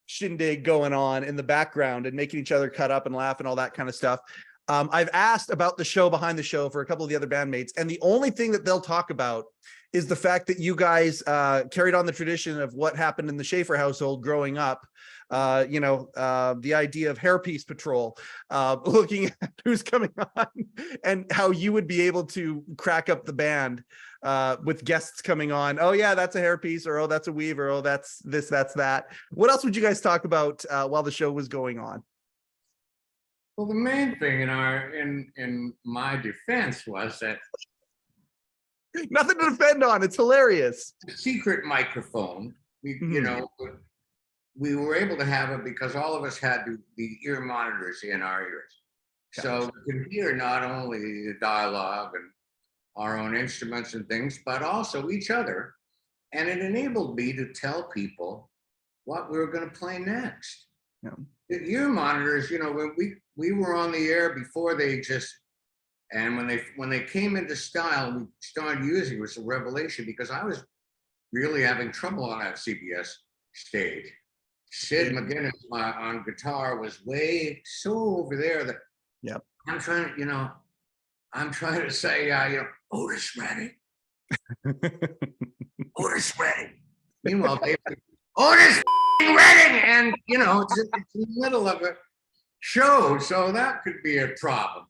shindig going on in the background and making each other cut up and laugh and all that kind of stuff. I've asked about the show behind the show for a couple of the other bandmates, and the only thing that they'll talk about is the fact that you guys carried on the tradition of what happened in the Schaefer household growing up. The idea of hairpiece patrol, looking at who's coming on and how you would be able to crack up the band with guests coming on. Oh yeah, that's a hairpiece, or oh, that's a weave, or oh, that's this, that's that. What else would you guys talk about while the show was going on? Well, the main thing in my defense was that nothing to defend on. It's hilarious. the secret microphone You know, we were able to have it because all of us had the ear monitors in our ears. So we could hear not only the dialogue and our own instruments and things, but also each other. And it enabled me to tell people what we were going to play next. Yeah. The ear monitors, you know, when we were on the air before they existed. And when they came into style, we started using it, was a revelation because I was really having trouble on that CBS stage. Sid McGinnis on guitar was way so over there that I'm trying to say, Otis Redding. Otis Redding. Meanwhile, Otis Redding, and it's in the middle of a show, so that could be a problem.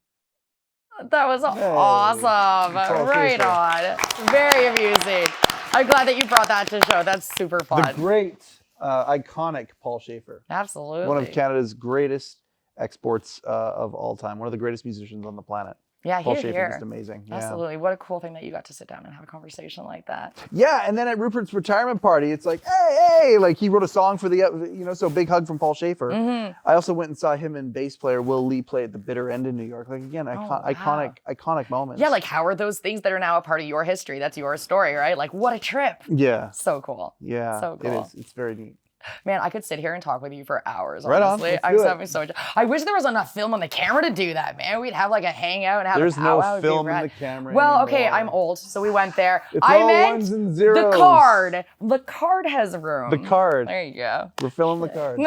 That was awesome. Right on. Very amusing. I'm glad that you brought that to show. That's super fun. The great, iconic Paul Schaefer. Absolutely. One of Canada's greatest exports of all time. One of the greatest musicians on the planet. Yeah, Paul here, Schaefer, just amazing. Absolutely. What a cool thing that you got to sit down and have a conversation like that. Yeah, and then at Rupert's retirement party, it's like, hey, like he wrote a song for the, so big hug from Paul Schaefer. I also went and saw him and bass player Will Lee play at the Bitter End in New York. Like again, iconic moments. Yeah, like how are those things that are now a part of your history? That's your story, right? Like what a trip. Yeah. So cool. Yeah, so cool. It is. It's very neat. Man, I could sit here and talk with you for hours, right honestly. On, I'm having so much. I wish there was enough film on the camera to do that, man. We'd have like a hangout and have There's a powwow. no film in the camera Well, anymore. okay, I'm old, so we went there. It's I all meant ones and zeros. the card. The card has room. The card. There you go. We're filling the card.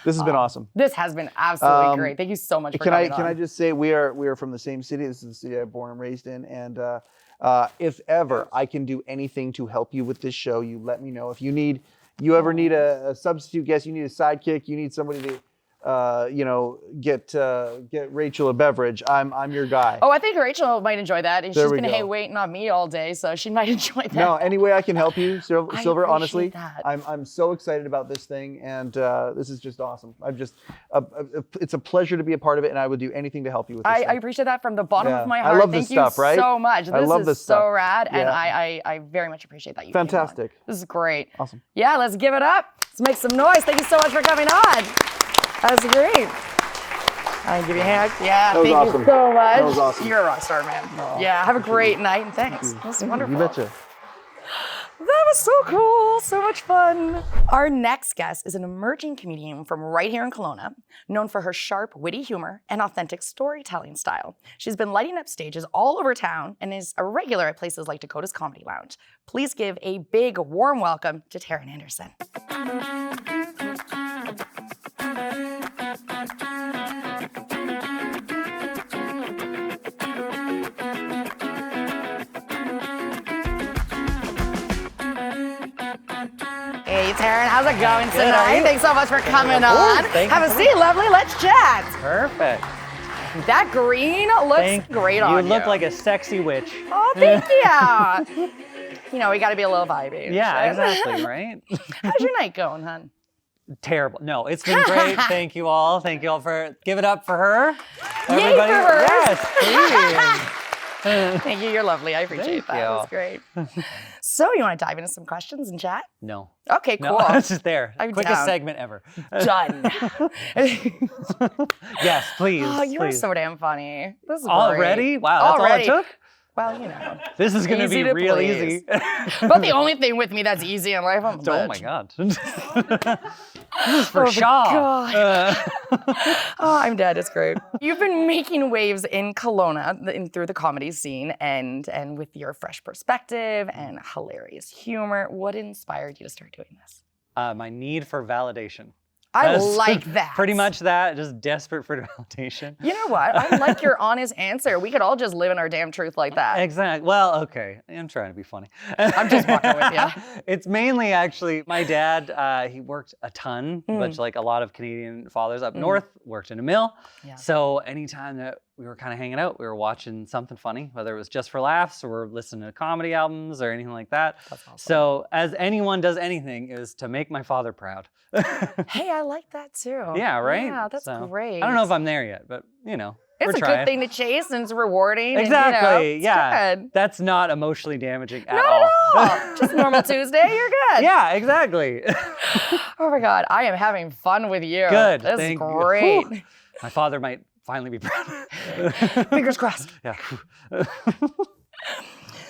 This has been awesome. This has been absolutely great. Thank you so much for coming on. Can I just say we are from the same city. This is the city I was born and raised in, and if ever I can do anything to help you with this show, you let me know. If you ever need a substitute guest, you need a sidekick, you need somebody to get Rachel a beverage, I'm your guy. Oh, I think Rachel might enjoy that, and There she's we gonna go. hate waiting on me all day, so she might enjoy that. No, any way I can help you, Silver. Honestly, that. I'm so excited about this thing, and this is just awesome. It's a pleasure to be a part of it, and I would do anything to help you with this. I appreciate that from the bottom of my heart. I love Thank this stuff, you right? so much. This I love is this so stuff. rad, and Yeah. I very much appreciate that you came on. Fantastic. This is great. Awesome. Yeah, let's give it up. Let's make some noise. Thank you so much for coming on. That was great. I give you a hand. Yeah, That was thank awesome. you so much. That was awesome. You're a rock star, man. Yeah, have a great night, and thanks. That was wonderful. You betcha. That was so cool, so much fun. Our next guest is an emerging comedian from right here in Kelowna, known for her sharp, witty humor and authentic storytelling style. She's been lighting up stages all over town and is a regular at places like Dakota's Comedy Lounge. Please give a big, warm welcome to Taryn Anderson. Hey Taryn, how's it going tonight? Thanks so much for coming on. Have a seat, lovely. Let's chat. Perfect. That green looks great on you. You look like a sexy witch. Oh, thank you. We got to be a little vibey. Yeah, exactly, right? How's your night going, hon? Terrible. No, it's been great. Thank you all. Thank you all for give it up for her. Yay Everybody. for her. Yes, please. Thank you. You're lovely. I appreciate that. That was great. So you want to dive into some questions and chat? No. Okay, cool. No, it's just there. I'm Quickest down. segment ever. Done. Yes, please. Oh, you're please. so damn funny. This is Already? great. Wow, that's Already. all it took? Well, This is going to be real easy. But the only thing with me that's easy in life, I'm a Oh my bitch. God. This is for Shaw. Oh, I'm dead. It's great. You've been making waves in Kelowna through the comedy scene and with your fresh perspective and hilarious humor. What inspired you to start doing this? My need for validation. I That's like that. Pretty much that, just desperate for validation. You know what? I like your honest answer. We could all just live in our damn truth like that. Exactly. Well, okay. I'm trying to be funny. I'm just fucking with you. It's mainly actually my dad, he worked a ton, much like a lot of Canadian fathers up north, worked in a mill. Yeah. So anytime that we were kind of hanging out, we were watching something funny, whether it was just for laughs or we're listening to comedy albums or anything like that. That's awesome. So as anyone does anything is to make my father proud. Hey, I like that too. Yeah, right? Yeah, that's So, great. I don't know if I'm there yet, but It's a trying. good thing to chase and it's rewarding. Exactly. And, it's yeah. good. That's not emotionally damaging at Not all. at all. Just normal Tuesday, you're good. Yeah, exactly. Oh my God, I am having fun with you. Good. This is Thank you. great. Whew. My father might finally be proud. Fingers crossed. Yeah.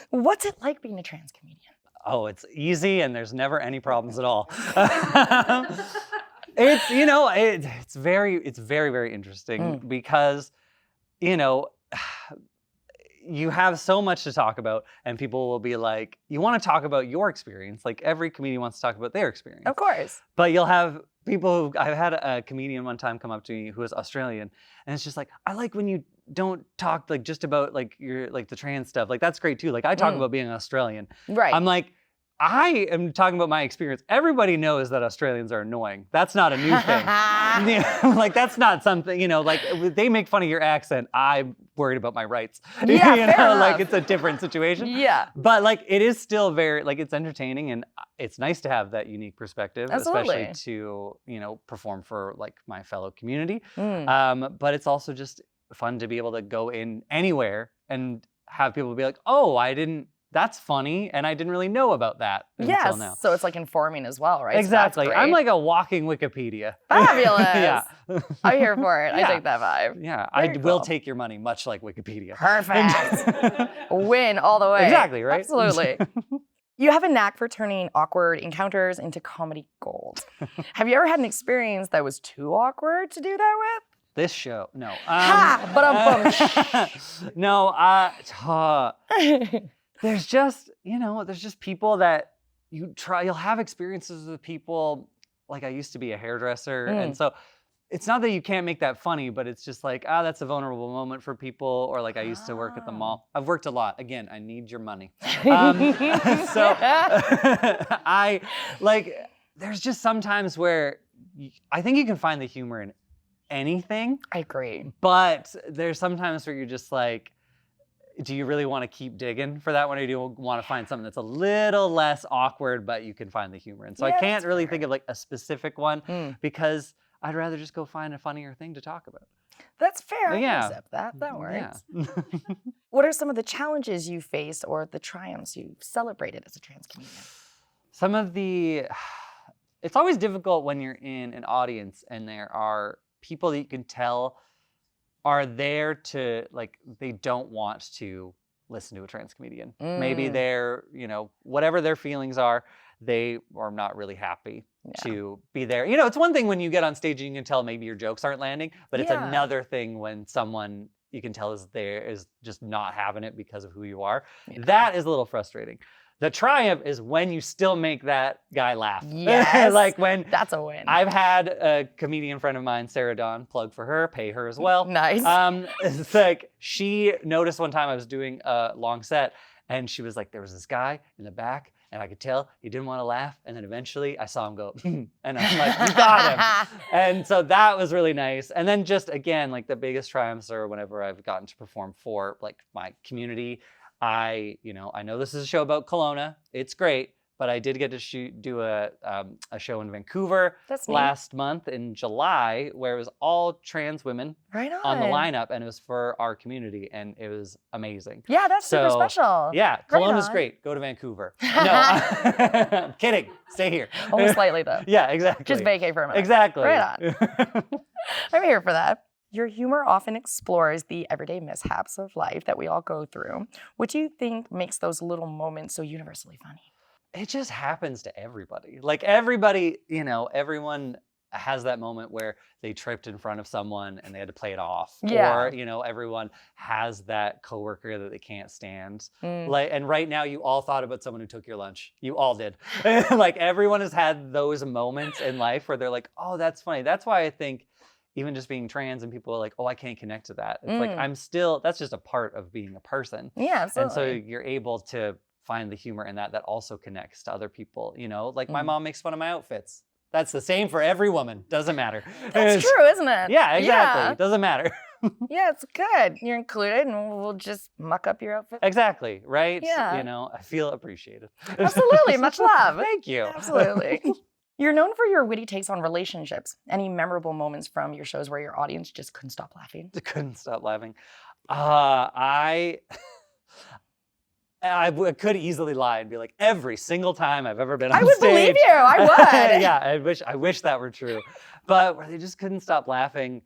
What's it like being a trans comedian? Oh, it's easy and there's never any problems at all. It's, you know, it's very, very interesting because, you know, you have so much to talk about and people will be like, you want to talk about your experience. Like every comedian wants to talk about their experience. Of course. But you'll have people who, I've had a comedian one time come up to me who is Australian and it's just like, I like when you don't talk like just about like your, like the trans stuff. Like that's great too. Like I talk about being Australian. Right. I'm like, I am talking about my experience. Everybody knows that Australians are annoying. That's not a new thing. Like that's not something, you know, like they make fun of your accent. I'm worried about my rights. Yeah, you fair know, enough. like it's a different situation. Yeah. But like it is still very, like it's entertaining and it's nice to have that unique perspective, Absolutely. especially to, you know, perform for like my fellow community. But it's also just fun to be able to go in anywhere and have people be like, oh, that's funny, and I didn't really know about that until now. So it's like informing as well, right? Exactly. So that's I'm great. like a walking Wikipedia. Fabulous. Yeah. I'm here for it. Yeah. I take that vibe. Yeah, Very I will cool. take your money, much like Wikipedia. Perfect. Win all the way. Exactly, right? Absolutely. You have a knack for turning awkward encounters into comedy gold. Have you ever had an experience that was too awkward to do that with? This show, no. Ha! No, there's just, you know, there's just people that you'll have experiences with people, like I used to be a hairdresser, and so it's not that you can't make that funny, but it's just like, that's a vulnerable moment for people, or like I used to work at the mall. I've worked a lot. Again, I need your money. So there's just sometimes where I think you can find the humor in anything. I agree. But there's sometimes where you're just like, do you really want to keep digging for that one, or do you want to find something that's a little less awkward, but you can find the humor in? So I can't really think of like a specific one because I'd rather just go find a funnier thing to talk about. That's fair. Yeah. I accept that. That works. Yeah. What are some of the challenges you faced or the triumphs you celebrated as a trans comedian? It's always difficult when you're in an audience and there are people that you can tell are there to, like, they don't want to listen to a trans comedian. Maybe they're, you know, whatever their feelings are, they are not really happy to be there. You know, it's one thing when you get on stage and you can tell maybe your jokes aren't landing, but it's another thing when someone you can tell is just not having it because of who you are. That is a little frustrating. The triumph is when you still make that guy laugh. Yes. Like when that's a win. I've had a comedian friend of mine, Sarah Dawn, plug for her, pay her as well. Nice. It's like she noticed one time I was doing a long set and she was like, there was this guy in the back and I could tell he didn't want to laugh. And then eventually I saw him go, and I'm like, you got him. And so that was really nice. And then just again, like the biggest triumphs are whenever I've gotten to perform for like my community. I know this is a show about Kelowna. It's great, but I did get to do a show in Vancouver last month in July, where it was all trans women on the lineup, and it was for our community, and it was amazing. Yeah, that's super special. Yeah, Kelowna's great. Go to Vancouver. No, I'm kidding. Stay here. Only slightly though. Yeah, exactly. Just vacate for a minute. Exactly. Right on. I'm here for that. Your humor often explores the everyday mishaps of life that we all go through. What do you think makes those little moments so universally funny? It just happens to everybody. Like everybody, everyone has that moment where they tripped in front of someone and they had to play it off. Yeah. Or, everyone has that coworker that they can't stand. And right now you all thought about someone who took your lunch. You all did. Like everyone has had those moments in life where they're like, oh, that's funny. That's why I think even just being trans and people are like, oh, I can't connect to that. It's like, that's just a part of being a person. Yeah, absolutely. And so you're able to find the humor in that also connects to other people, like my mom makes fun of my outfits. That's the same for every woman. Doesn't matter. That's true, isn't it? Yeah, exactly. Yeah. Doesn't matter. Yeah, it's good. You're included and we'll just muck up your outfit. Exactly, right? Yeah. I feel appreciated. Absolutely, much love. Thank you. Absolutely. You're known for your witty takes on relationships. Any memorable moments from your shows where your audience just couldn't stop laughing? Couldn't stop laughing. I could easily lie and be like, every single time I've ever been on I would stage. believe you. I would. Yeah, I wish that were true. But where they just couldn't stop laughing,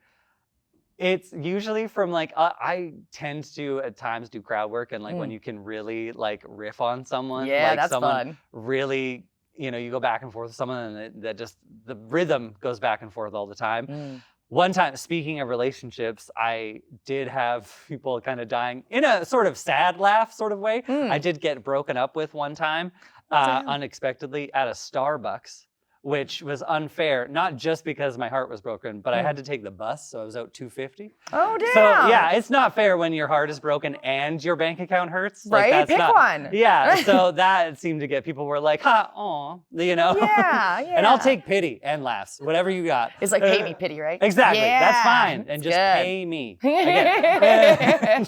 it's usually from like, I tend to at times do crowd work, and like when you can really like riff on someone. Yeah, like that's someone fun. really, you go back and forth with someone, and that just, the rhythm goes back and forth all the time. One time, speaking of relationships, I did have people kind of dying in a sort of sad laugh sort of way. I did get broken up with one time unexpectedly at a Starbucks, which was unfair, not just because my heart was broken, but I had to take the bus, so I was out $250. Oh, damn. So yeah, it's not fair when your heart is broken and your bank account hurts. Right, Like, pick one. Yeah, so that seemed to get people were like, "Ha, aw," Yeah, And I'll take pity and laughs, whatever you got. It's like pay me pity, right? Exactly, that's Yeah, fine, and just good. pay me. Again.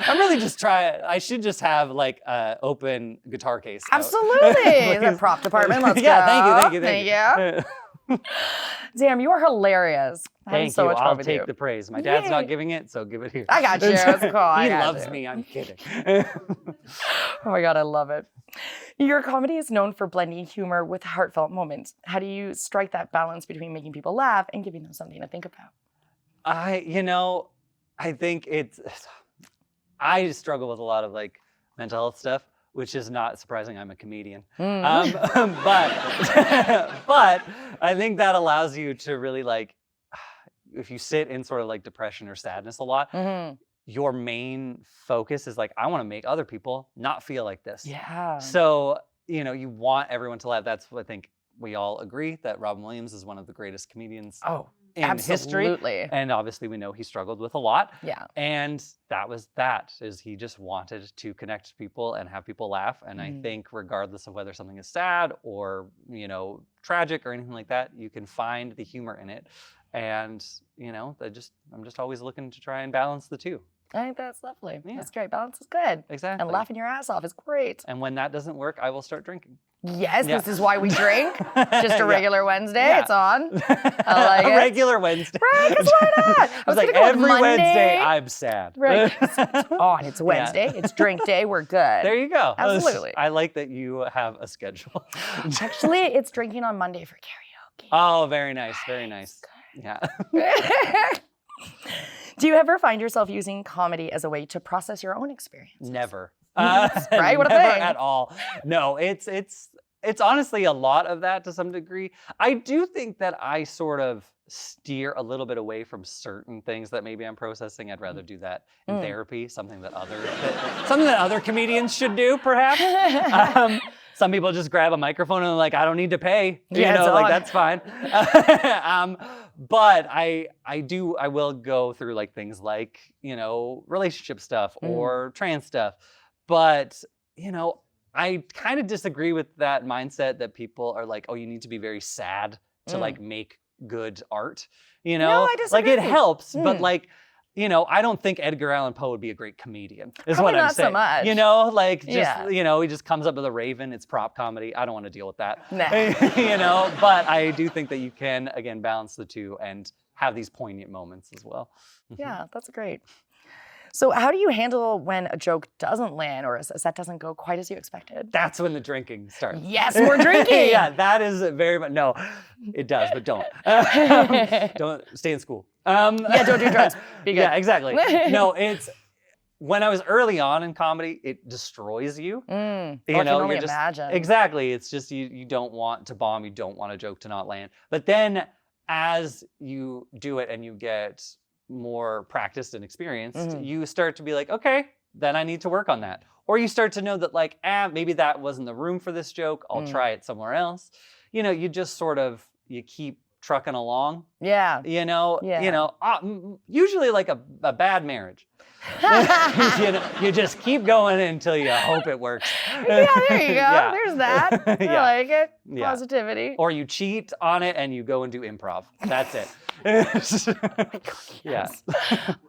I'm really just trying. I should just have like an open guitar case. out. Absolutely. The prop department. Let's go. Thank you. Thank you. Damn, you are hilarious. Thank so you. much fun I'll with take you. the praise. My dad's Yay. not giving it, so give it here. I got you. It's cool. I He got loves you. me. I'm kidding. Oh my God, I love it. Your comedy is known for blending humor with heartfelt moments. How do you strike that balance between making people laugh and giving them something to think about? I think I struggle with a lot of like mental health stuff, which is not surprising. I'm a comedian. But I think that allows you to really like, if you sit in sort of like depression or sadness a lot, your main focus is like, I want to make other people not feel like this. Yeah. So, you want everyone to laugh. That's what I think we all agree, that Robin Williams is one of the greatest comedians in history. Absolutely. And obviously we know he struggled with a lot. Yeah. And is he just wanted to connect to people and have people laugh. And I think regardless of whether something is sad or, tragic or anything like that, you can find the humor in it. And, I'm just always looking to try and balance the two. I think that's lovely. Yeah. That's great. Balance is good. Exactly. And laughing your ass off is great. And when that doesn't work, I will start drinking. Yes, Yeah. this is why we drink. Just a regular Wednesday. Yeah. It's on. I like it. A regular Wednesday. Right, 'cause why not? I was like gonna go with every Monday. Wednesday, I'm sad. Right. It's on. It's Wednesday. It's drink day. We're good. There you go. Absolutely. I like that you have a schedule. Actually, it's drinking on Monday for karaoke. Oh, very nice. Very nice. Yeah. Do you ever find yourself using comedy as a way to process your own experience? Never. Right? What a never thing. at all. No, it's honestly a lot of that to some degree. I do think that I sort of steer a little bit away from certain things that maybe I'm processing. I'd rather do that in therapy, something that other comedians should do, perhaps. Some people just grab a microphone and they're like, I don't need to pay. That's fine. But I will go through like things like, relationship stuff or trans stuff. But, I kind of disagree with that mindset that people are like, oh, you need to be very sad to like make good art. No, I disagree. Like it helps, but like, I don't think Edgar Allan Poe would be a great comedian, is Probably what I'm not so saying. much. He just comes up with a raven, it's prop comedy. I don't want to deal with that. Nah. But I do think that you can, again, balance the two and have these poignant moments as well. Yeah, that's great. So how do you handle when a joke doesn't land or a set doesn't go quite as you expected? That's when the drinking starts. Yes, more drinking. Yeah, that is very much, no, it does, but don't. Don't stay in school. Yeah, don't do drugs. Be good. Yeah, exactly. No, it's, when I was early on in comedy, it destroys you. I can only imagine. Exactly, it's just you don't want to bomb, you don't want a joke to not land. But then as you do it and you get more practiced and experienced, you start to be like, okay, then I need to work on that. Or you start to know that like, maybe that wasn't the room for this joke. I'll try it somewhere else. You just sort of, you keep trucking along. Yeah. Usually like a bad marriage. You just keep going until you hope it works. Yeah, there you go. Yeah. There's that. I like it. Positivity. Or you cheat on it and you go and do improv. That's it. Yeah.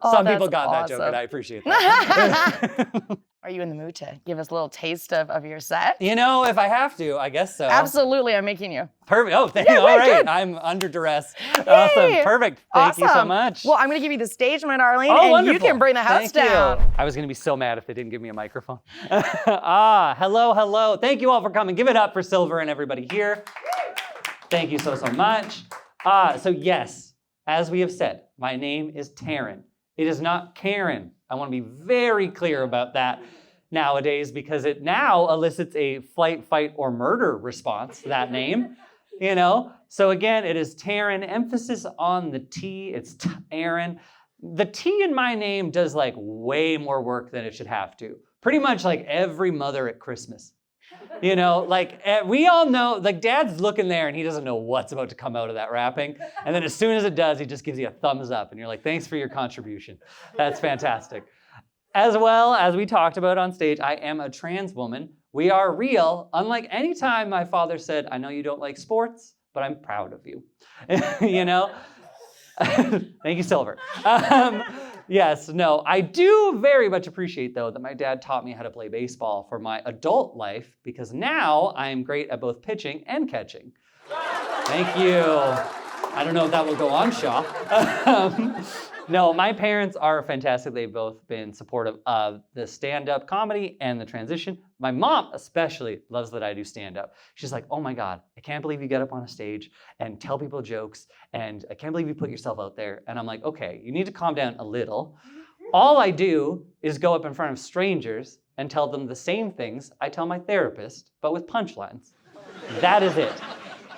Oh, Some people that's got that joke awesome. and I appreciate that. Are you in the mood to give us a little taste of your set? You know, if I have to, I guess so. Absolutely, I'm making you. Perfect. Oh, Yeah, all right. good. I'm under duress. Awesome. Perfect. Thank you so Awesome. much. Well, I'm going to give you the stage, my darling, Oh, and wonderful. you can bring the house Thank down. you. I was going to be so mad if they didn't give me a microphone. Hello. Thank you all for coming. Give it up for Silver and everybody here. Thank you so much. So yes, as we have said, my name is Taryn. It is not Karen. I want to be very clear about that nowadays because it now elicits a flight, fight, or murder response, that name, you know? So again, it is Taryn, emphasis on the T, it's Taryn. The T in my name does like way more work than it should have to. Pretty much like every mother at Christmas. You know, like we all know, like Dad's looking there and he doesn't know what's about to come out of that wrapping. And then as soon as it does, he just gives you a thumbs up and you're like, thanks for your contribution. That's fantastic. As well, as we talked about on stage, I am a trans woman. We are real. Unlike any time my father said, I know you don't like sports, but I'm proud of you. You know? Thank you, Silver. Yes, no, I do very much appreciate, though, that my dad taught me how to play baseball for my adult life because now I am great at both pitching and catching. Thank you. I don't know if that will go on, Shaw. No, my parents are fantastic. They've both been supportive of the stand-up comedy and the transition. My mom especially loves that I do stand-up. She's like, oh my God, I can't believe you get up on a stage and tell people jokes, and I can't believe you put yourself out there. And I'm like, okay, you need to calm down a little. All I do is go up in front of strangers and tell them the same things I tell my therapist, but with punchlines. That is it.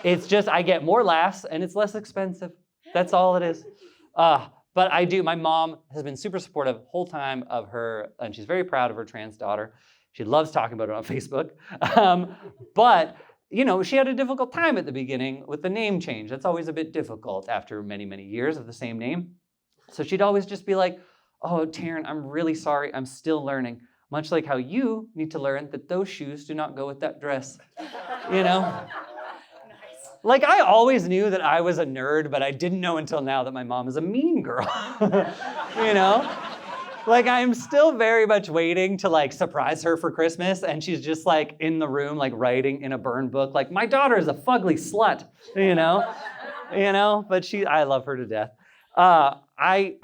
It's just I get more laughs and it's less expensive. That's all it is. But I do, my mom has been super supportive the whole time of her, and she's very proud of her trans daughter. She loves talking about it on Facebook. But, you know, she had a difficult time at the beginning with the name change. That's always a bit difficult after many, many years of the same name. So she'd always just be like, oh, Taryn, I'm really sorry. I'm still learning. Much like how you need to learn that those shoes do not go with that dress, you know? Like, I always knew that I was a nerd, but I didn't know until now that my mom is a mean girl, you know? Like, I'm still very much waiting to, like, surprise her for Christmas, and she's just, like, in the room, like, writing in a burn book, like, my daughter is a fugly slut, you know? But I love her to death. I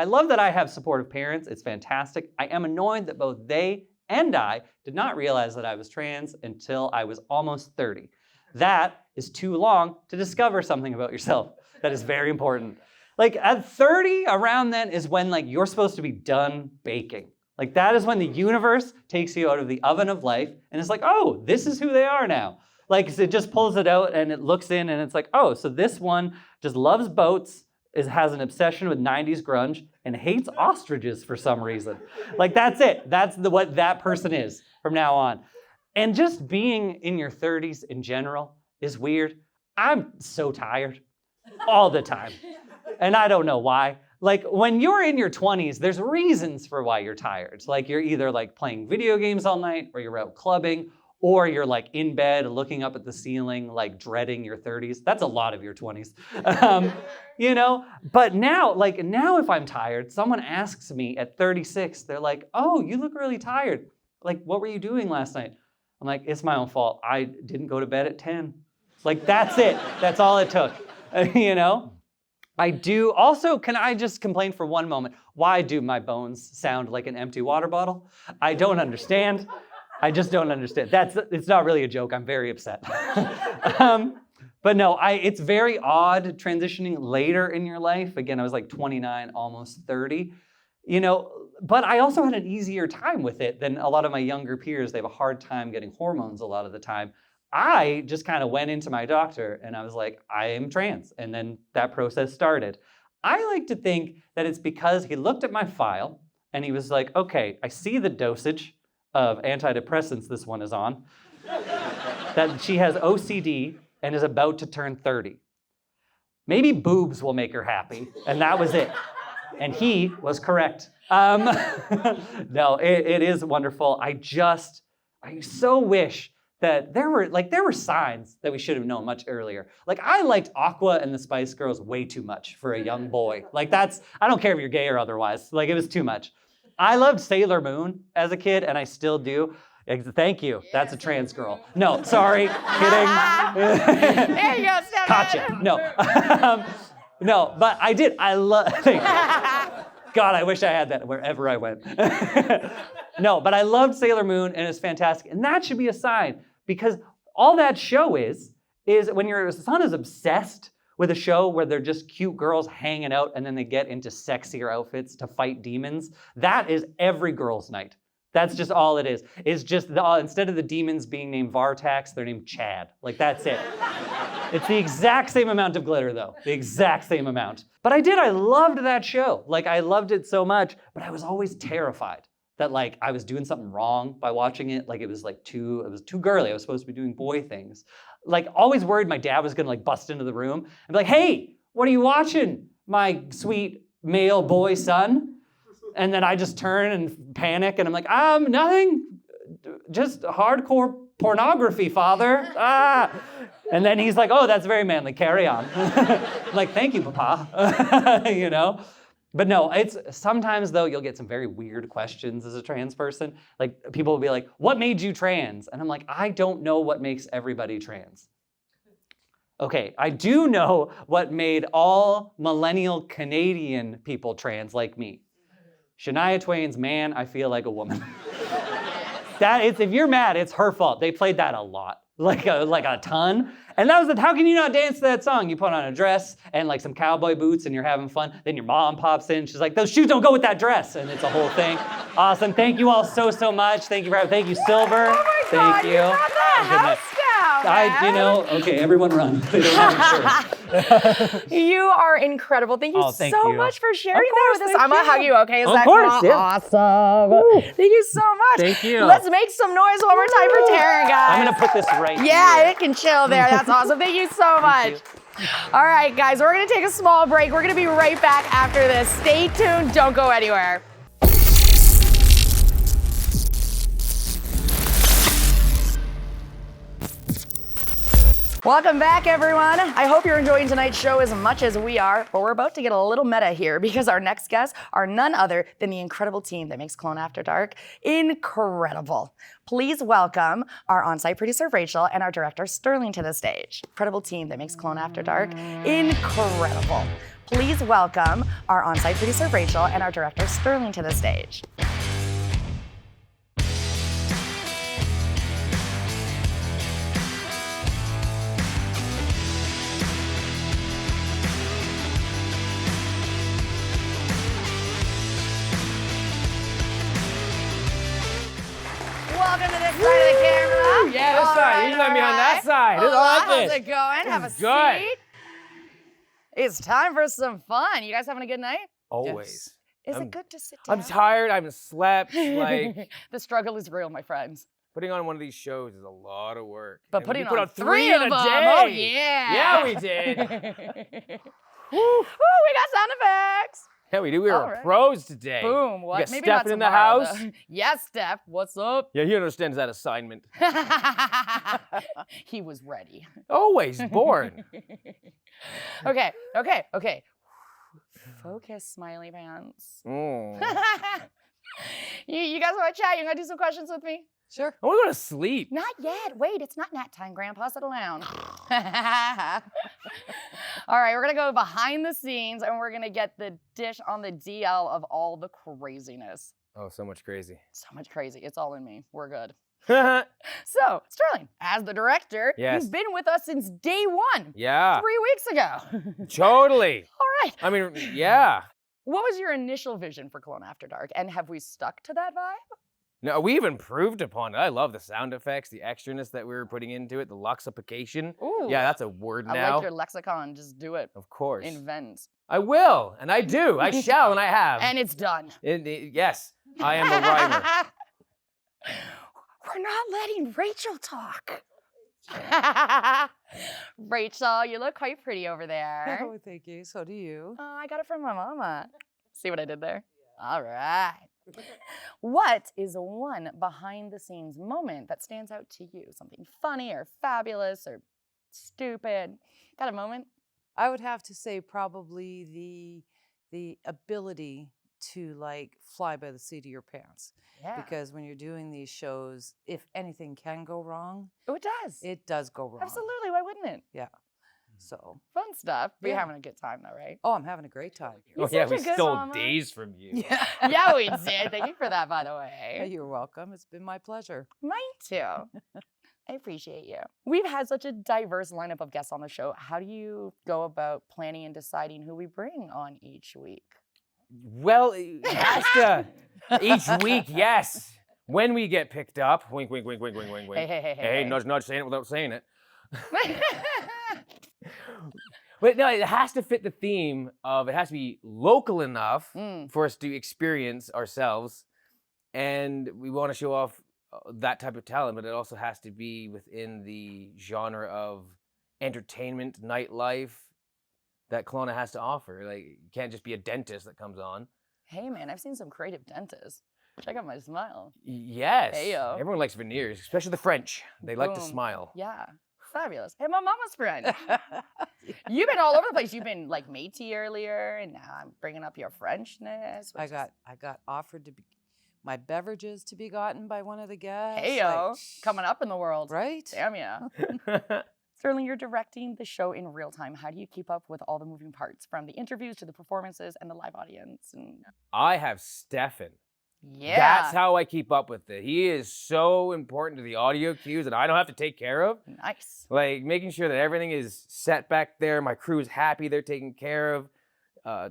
love that I have supportive parents. It's fantastic. I am annoyed that both they and I did not realize that I was trans until I was almost 30. That is too long to discover something about yourself. That is very important. Like at 30, around then is when like you're supposed to be done baking. Like that is when the universe takes you out of the oven of life and it's like, oh, this is who they are now. Like it just pulls it out and it looks in and it's like, oh, so this one just loves boats, has an obsession with 90s grunge, and hates ostriches for some reason. Like that's it. That's what that person is from now on. And just being in your 30s in general is weird. I'm so tired all the time. And I don't know why. Like when you're in your 20s, there's reasons for why you're tired. Like you're either like playing video games all night, or you're out clubbing, or you're like in bed looking up at the ceiling, like dreading your 30s. That's a lot of your 20s. You know? But now if I'm tired, someone asks me at 36, they're like, oh, you look really tired. Like, what were you doing last night? I'm like, it's my own fault. I didn't go to bed at 10. Like, that's it. That's all it took. You know? I do. Also, can I just complain for one moment? Why do my bones sound like an empty water bottle? I don't understand. I just don't understand. It's not really a joke. I'm very upset. But no, it's very odd transitioning later in your life. Again, I was like 29, almost 30. You know, but I also had an easier time with it than a lot of my younger peers. They have a hard time getting hormones a lot of the time. I just kind of went into my doctor and I was like, I am trans. And then that process started. I like to think that it's because he looked at my file and he was like, okay, I see the dosage of antidepressants this one is on, that she has OCD and is about to turn 30. Maybe boobs will make her happy. And that was it. And he was correct. No, it is wonderful. I so wish that there were signs that we should have known much earlier. Like I liked Aqua and the Spice Girls way too much for a young boy. Like I don't care if you're gay or otherwise. Like it was too much. I loved Sailor Moon as a kid, and I still do. Thank you. That's a trans girl. No, sorry, kidding. There you go, Steph. Gotcha. No, no, but I did. I love. God, I wish I had that wherever I went. No, but I loved Sailor Moon, and it was fantastic. And that should be a sign, because all that show is when your son is obsessed with a show where they're just cute girls hanging out and then they get into sexier outfits to fight demons. That is every girl's night. That's just all it is. It's just, instead of the demons being named Vartax, they're named Chad. Like, that's it. It's the exact same amount of glitter, though. The exact same amount. But I loved that show. Like, I loved it so much, but I was always terrified that, like, I was doing something wrong by watching it. Like, it was too girly. I was supposed to be doing boy things. Like, always worried my dad was gonna, like, bust into the room and be like, hey, what are you watching, my sweet male boy son? And then I just turn and panic, and I'm like, nothing, just hardcore pornography, father. And then he's like, oh, that's very manly, carry on. I'm like, thank you, Papa, you know? But no, it's sometimes though, you'll get some very weird questions as a trans person. Like, people will be like, what made you trans? And I'm like, I don't know what makes everybody trans. Okay, I do know what made all millennial Canadian people trans like me. Shania Twain's Man, I Feel Like a Woman. If you're mad, it's her fault. They played that a lot, like a ton. And that was how can you not dance to that song? You put on a dress and like some cowboy boots and you're having fun. Then your mom pops in. She's like, those shoes don't go with that dress. And it's a whole thing. Awesome. Thank you all so much. Thank you, Silver. Oh my Thank God, you. You got the house down, man. Okay, everyone run. They don't have insurance. You are incredible. Thank you Thank so you. much for sharing Of course, that with us. thank I'm gonna you. hug you, okay? Is Of that course, cool? yeah. Awesome. Thank you so much. Thank you. Let's make some noise one more time for Taryn, guys. I'm gonna put this right Yeah, here. it can chill there. That's awesome. Thank you so much. All right, guys, we're gonna take a small break. We're gonna be right back after this. Stay tuned. Don't go anywhere. Welcome back, everyone. I hope you're enjoying tonight's show as much as we are, but we're about to get a little meta here because our next guests are none other than the incredible team that makes Kelowna After Dark incredible. Please welcome our on-site producer, Rachel, and our director, Sterling, to the stage. Incredible team that makes Kelowna After Dark incredible. Please welcome our on-site producer, Rachel, and our director, Sterling, to the stage. Welcome to this side of the camera. Yeah, this All side. Usually I'm behind that side. This is like how's this. it going? Have a This is good. seat. It's time for some fun. You guys having a good night? Always. Is I'm- it good to sit down? I'm tired. I haven't slept. Like, The struggle is real, my friends. putting on one of these shows is a lot of work. But And putting we put on out three in a of 'em, day. oh yeah. Yeah, we did. Woo, we got sound effects. Yeah, we do. We All were right. pros today. Boom. What? got Maybe Steph not in the tomorrow, house. though. Yes, Steph. What's up? Yeah, he understands that assignment. He was ready. Always born. Okay. Focus, smiley pants. Mm. You guys want to chat? You want to do some questions with me? Sure. I want to go to sleep. Not yet. Wait, it's not nap time, Grandpa. Settle down. All right, we're going to go behind the scenes and we're going to get the dish on the DL of all the craziness. Oh, so much crazy. So much crazy. It's all in me. We're good. Yeah. So, Sterling, as the director, Yes. you've been with us since day one, 3 weeks ago. Totally. All right. I mean, yeah. What was your initial vision for Kelowna After Dark, and have we stuck to that vibe? No, we've improved upon it. I love the sound effects, the extraness that we were putting into it, the luxification. Ooh. Yeah, that's a word I now. like your lexicon. Just do it. Of course. Invent. I will, and I do. I shall, and I have. And it's done. Yes, I am a rhymer. We're not letting Rachel talk. Rachel, you look quite pretty over there. Oh, thank you. So do you. Oh, I got it from my mama. See what I did there? All right. What is one behind the scenes moment that stands out to you? Something funny or fabulous or stupid? Got a moment? I would have to say probably the ability to like fly by the seat of your pants. Yeah. Because when you're doing these shows, if anything can go wrong, Oh, it does. it does go wrong. Absolutely. Why wouldn't it? Yeah. So Fun stuff. But you're Yeah. having a good time though, right? oh, I'm having a great time. Oh yeah, such we a good stole mama. days from you. Yeah. Yeah, we did. Thank you for that, by the Yeah, way. you're welcome. It's been my pleasure. Mine too. I appreciate you. We've had such a diverse lineup of guests on the show. How do you go about planning and deciding who we bring on each week? Well, it has to each week, yes. When we get picked up, wink, wink, wink, wink, wink, wink, wink. Hey. Nudge, nudge, saying it without saying it. But no, it has to fit the theme of it has to be local enough for us to experience ourselves, and we want to show off that type of talent, but it also has to be within the genre of entertainment, nightlife that Kelowna has to offer. Like, you can't just be a dentist that comes on. Hey man, I've seen some creative dentists. Check out my smile. Yes. Heyo. Everyone likes veneers, especially the French. They like to Boom. smile. Yeah. Fabulous. Hey, my mama's friend. You've been all over the place. You've been like Métis earlier, and now I'm bringing up your Frenchness. I got offered to be my beverages to be gotten by one of the guests. Hey yo, coming up in the world. Right? Damn yeah. Sterling, you're directing the show in real time. How do you keep up with all the moving parts, from the interviews to the performances and the live audience? And I have Stefan. yeah, That's how I keep up with it. He is so important to the audio cues that I don't have to take care of. nice. Like making sure that everything is set back there. My crew is happy they're taken care of.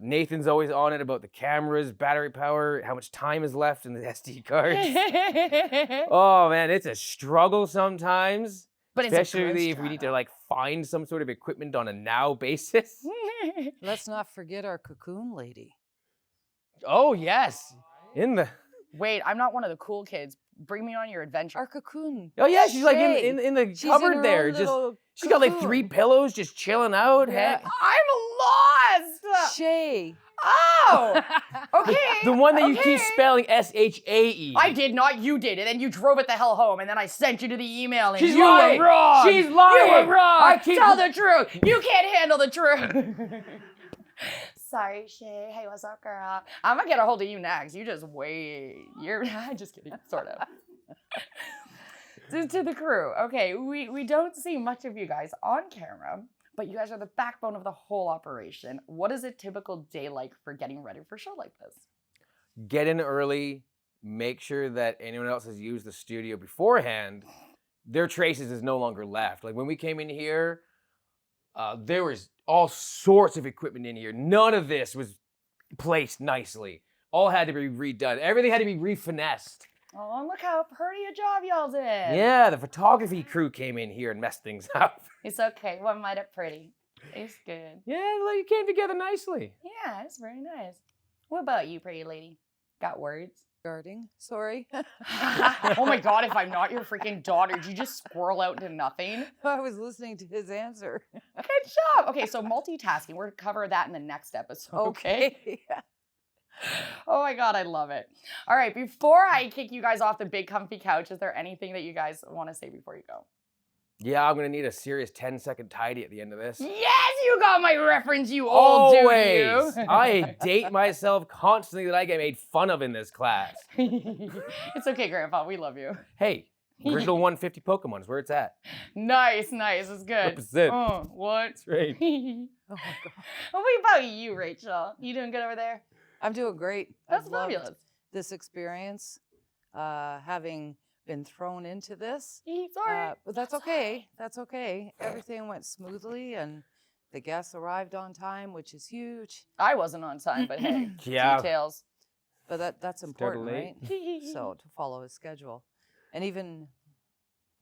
Nathan's always on it about the cameras, battery power, how much time is left in the SD cards. Oh man, it's a struggle sometimes. But it's a good Especially if we need to struggle. like find some sort of equipment on a now basis. Let's not forget our cocoon lady. Oh yes. In the Wait, I'm not one of the cool kids. Bring me on your adventure. Our cocoon. Oh yeah, she's like Shay. in the She's in cupboard her there. own Just little she's got like cocoon. 3 pillows just chilling out. Yeah. Heck. I'm lost. Shay. Oh, okay. The one that you okay. keep spelling SHAE. I did not. You did, and then you drove it the hell home, and then I sent you to the email, and She's you lying. were wrong. She's lying. You were wrong. I keep- Tell the truth. You can't handle the truth. Sorry, Shay. Hey, what's up, girl? I'm gonna get a hold of you next. You just wait. You're just kidding, sort of. to the crew. Okay, we don't see much of you guys on camera, but you guys are the backbone of the whole operation. What is a typical day like for getting ready for a show like this? Get in early. Make sure that anyone else has used the studio beforehand. Their traces is no longer left. Like when we came in here, there was all sorts of equipment in here. None of this was placed nicely. All had to be redone. Everything had to be refinessed. Oh, and look how pretty a job y'all did. Yeah, the photography crew came in here and messed things up. It's okay. One might it pretty. It's good. Yeah, like it came together nicely. Yeah, it's very nice. What about you, pretty lady? Got words? Guarding. Sorry. Oh my god, if I'm not your freaking daughter, did you just squirrel out into nothing? I was listening to his answer. Good job. Okay, so multitasking. We're gonna cover that in the next episode. Okay. Oh my god, I love it. All right, before I kick you guys off the big comfy couch, is there anything that you guys want to say before you go? Yeah, I'm gonna need a serious 10-second tidy at the end of this. Yes, you got my reference, you old dude. Always. I date myself constantly that I get made fun of in this class. It's okay, Grandpa. We love you. Hey, original 150 Pokemon is where it's at. Nice. It's good. Represent. What? That's right. Oh my god. What about you, Rachel? You doing good over there? I'm doing great. That's I've loved fabulous. this experience, having been thrown into this. Sorry. But that's okay. That's okay. Everything went smoothly and the guests arrived on time, which is huge. I wasn't on time, but hey, Yeah. details. But that's important, late. right? So to follow a schedule. And even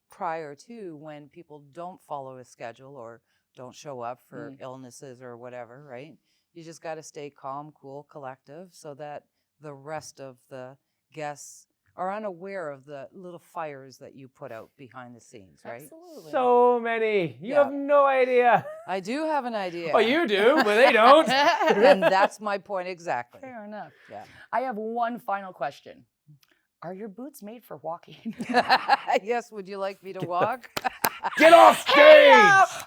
prior to when people don't follow a schedule or don't show up for illnesses or whatever, right? You just got to stay calm, cool, collective so that the rest of the guests are unaware of the little fires that you put out behind the scenes, right? Absolutely. So many. You Yeah. have no idea. I do have an idea. Oh, you do, but they don't. And that's my point exactly. Fair enough. Yeah. I have one final question. Are your boots made for walking? Yes, would you like me to walk? Get off stage! Hey,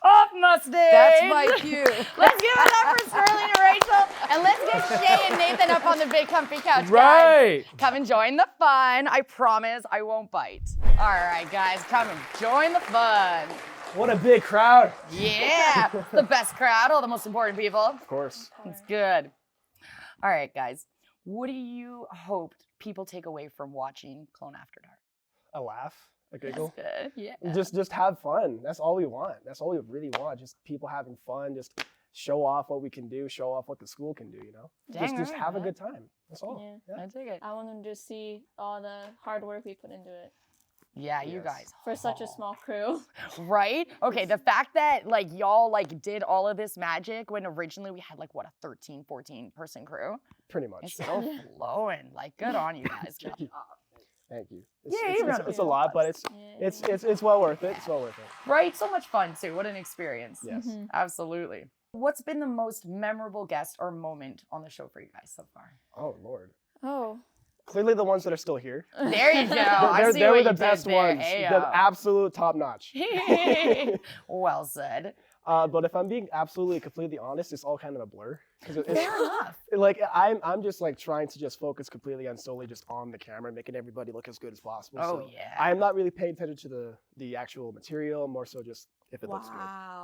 off my stage. That's my cue. Let's give it up for Sterling and Rachel, and let's get Shay and Nathan up on the big comfy couch, guys. Right. Come and join the fun. I promise I won't bite. All right, guys, come and join the fun. What a big crowd. Yeah, the best crowd, all the most important people. Of course. It's good. All right, guys, what do you hope people take away from watching Kelowna After Dark? A laugh, a giggle. That's good, yeah. Just have fun. That's all we want. That's all we really want. Just people having fun. Just show off what we can do. Show off what the school can do. You know. Dang just right, have a yeah. good time. That's all. I dig it. I want them to see all the hard work we put into it. Yeah, you guys. For such a small crew. Right? Okay, the fact that like y'all like did all of this magic when originally we had like what, a 13, 14 person crew? Pretty much. It's still flowing. Like good on you guys. Good job. Thank you. Yeah, it's a lot, but it's well worth it. It's well worth it. Right? So much fun too. What an experience. Yes. Absolutely. What's been the most memorable guest or moment on the show for you guys so far? Oh Lord. Oh. Clearly the ones that are still here. There you go. I see they what were you the did best there. ones. Hey, The absolute top notch. Well said. But if I'm being absolutely completely honest, it's all kind of a blur. Fair enough. Like I'm just like trying to just focus completely on solely just on the camera, making everybody look as good as possible. Oh, so yeah. I'm not really paying attention to the actual material, more so just if it looks good.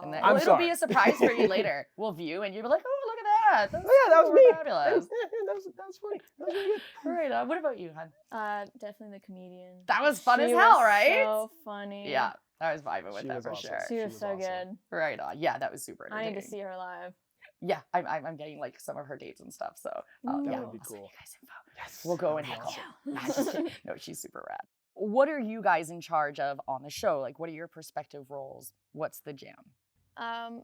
And then, I'm it'll sorry. be a surprise for you later. We'll view and you'll be like, oh, look at that. That's that was super me. Fabulous. That was funny. That was really good. Right. What about you, hon? Definitely the comedian. That was fun as She hell, was right? So funny. Yeah, I was vibing with She that was for awesome. sure. She was so good. Right on. Yeah, that was super I entertaining. need to see her live. Yeah, I'm getting like some of her dates and stuff. So Ooh. yeah, That would be I'll send cool. you guys info. Yes. We'll go and That'd heckle. be Nah, just kidding. No, she's super rad. What are you guys in charge of on the show? Like, what are your perspective roles? What's the jam?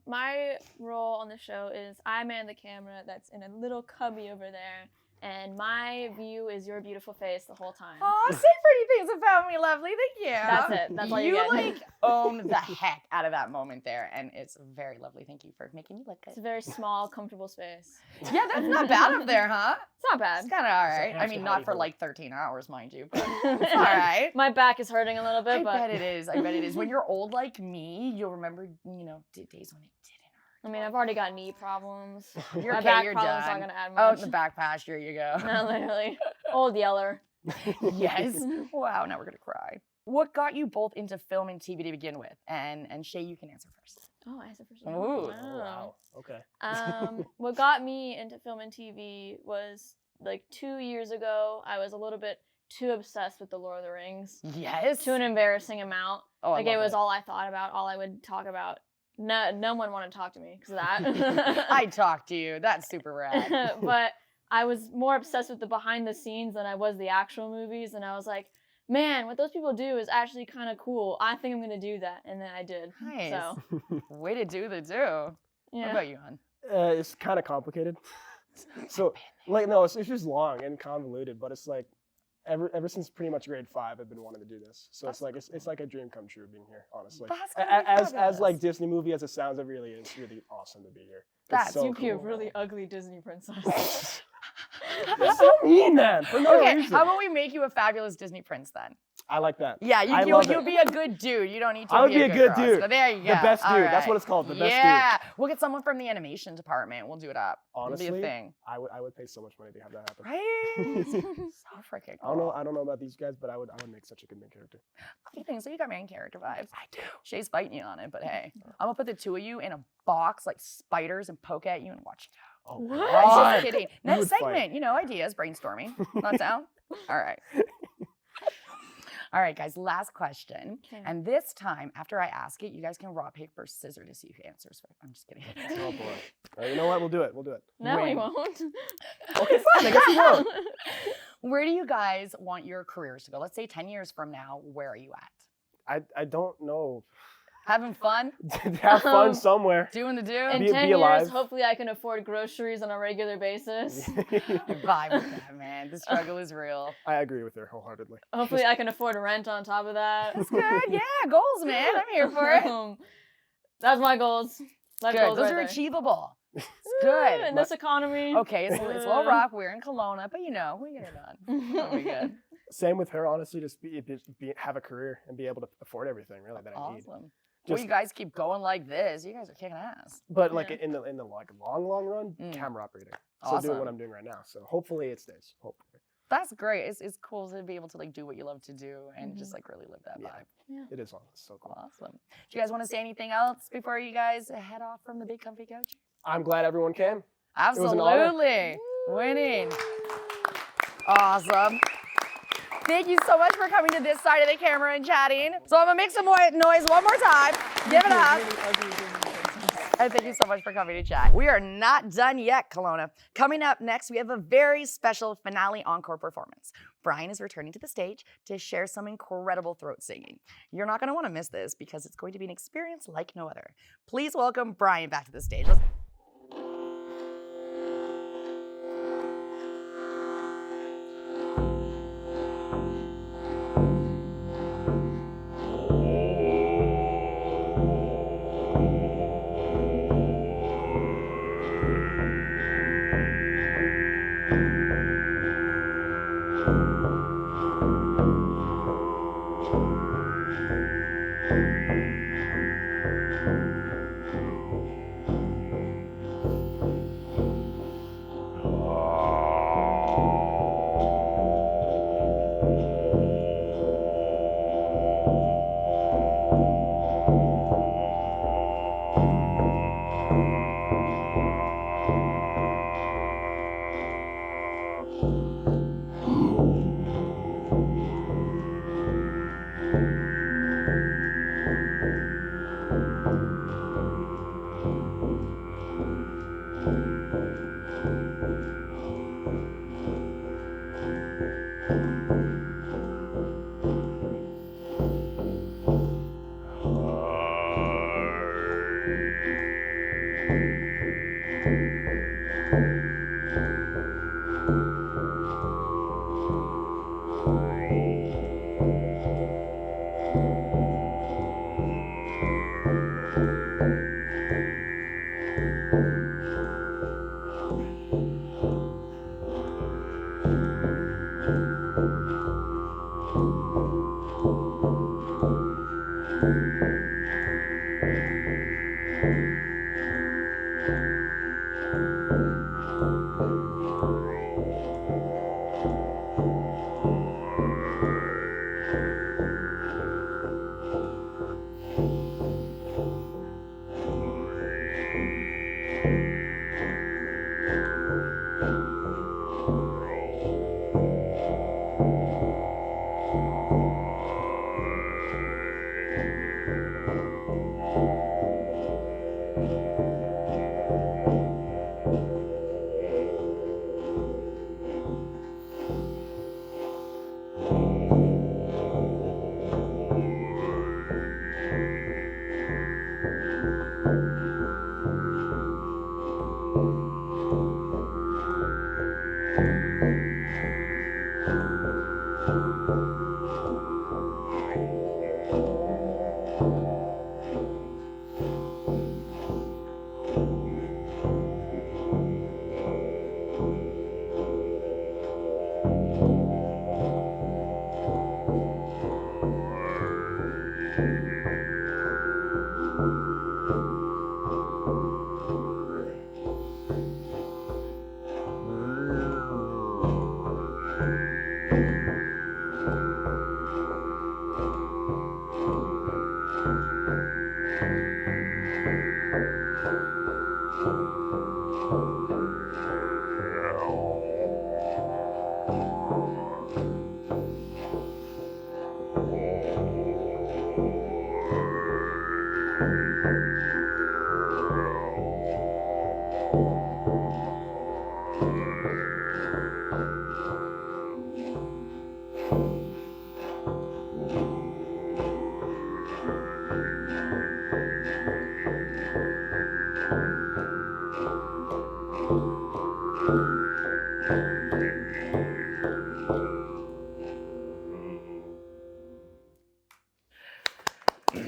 My role on the show is I man the camera that's in a little cubby over there, and my view is your beautiful face the whole time. Oh, say pretty things about me, lovely. Thank you. That's it. That's all you get. like own the heck out of that moment there, and it's very lovely. Thank you for making me look good. It's a very small, comfortable space. Yeah, that's not bad up there, huh? It's not bad. It's kind of all right. I mean, not for like 13 hours, mind you, but it's all right. My back is hurting a little bit, I but bet it is. I bet it is. When you're old like me, you'll remember, days when it didn't hurt. I mean, I've already got knee problems. You're My okay, back you're problems done. not gonna add Oh, much. the back pasture, you go. No, literally. Old Yeller. Yes. Wow, now we're gonna cry. What got you both into film and TV to begin with? And Shay, you can answer first. Oh, I answered first. Ooh. Wow. Okay. What got me into film and TV was like 2 years ago. I was a little bit too obsessed with the Lord of the Rings. Yes. To an embarrassing amount. Oh, I like it love was that. all I thought about, all I would talk about. No one wanted to talk to me because of that. I talk to you. That's super rad. But I was more obsessed with the behind the scenes than I was the actual movies, and I was like, man, what those people do is actually kind of cool. I think I'm gonna do that, and then I did. Nice. So Way to do the do. yeah. What about you, hon? It's kind of complicated. So like no, it's just long and convoluted, but it's like ever since pretty much grade 5, I've been wanting to do this. So it's like a dream come true being here, honestly. That's gonna be As fabulous. like Disney movie as it sounds, it really is really awesome to be here. That's It's so You'd be a cool. really ugly Disney princess. That's so mean, man. For no Okay, reason. how about we make you a fabulous Disney prince then? I like that. Yeah, I you'll love it. be a good dude. You don't need to I would be be a a good good girl. dude. So there you go. The best All dude. That's right. what it's called. The best dude. Yeah, we'll get someone from the animation department. We'll do it up. Honestly, It'll be a thing. I would pay so much money to have that happen. Right? So freaking cool. I don't know about these guys, but I would make such a good main character. You think so? You got main character vibes. I do. Shay's fighting you on it, but hey, I'm gonna put the two of you in a box like spiders and poke at you and watch you go. Oh, What? God. Just kidding. We Next would fight. segment, ideas, brainstorming. Not down? All right. All right, guys, last question. Okay. And this time, after I ask it, you guys can rock, paper, scissors to see who answers first. I'm just kidding. Oh boy. All right, you know what? We'll do it. We'll do it. No, we Win. won't. Okay, fine. I guess we won't. Where do you guys want your careers to go? Let's say 10 years from now, where are you at? I don't know. Having fun? Have fun somewhere. Doing the do? In Be 10 years, alive. hopefully I can afford groceries on a regular basis. Vibe with that, man. The struggle is real. I agree with her wholeheartedly. Hopefully I can afford rent on top of that. That's good. Yeah, goals, man. I'm here for it. That's my goals. Life Good. goals Those right are there. achievable. It's Woo, good. in this economy. Okay, it's low rock. We're in Kelowna, but we get it done. That'll be good. Same with her, honestly. Just have a career and be able to afford everything, really, that I need. Awesome. Well, you guys keep going like this. You guys are kicking ass. But like in the like long run, camera operating. So doing what Awesome. I'm doing right now. So hopefully it stays. Hopefully. That's great. It's cool to be able to like do what you love to do and just like really live that vibe. Yeah. It is fun. It's so cool. Awesome. Do you guys want to say anything else before you guys head off from the big comfy couch? I'm glad everyone came. It was an honor. Absolutely. Winning. Awesome. Thank you so much for coming to this side of the camera and chatting. So I'm gonna make some more noise one more time. Give it up. And thank you so much for coming to chat. We are not done yet, Kelowna. Coming up next, we have a very special finale encore performance. Bryan is returning to the stage to share some incredible throat singing. You're not gonna wanna miss this because it's going to be an experience like no other. Please welcome Bryan back to the stage.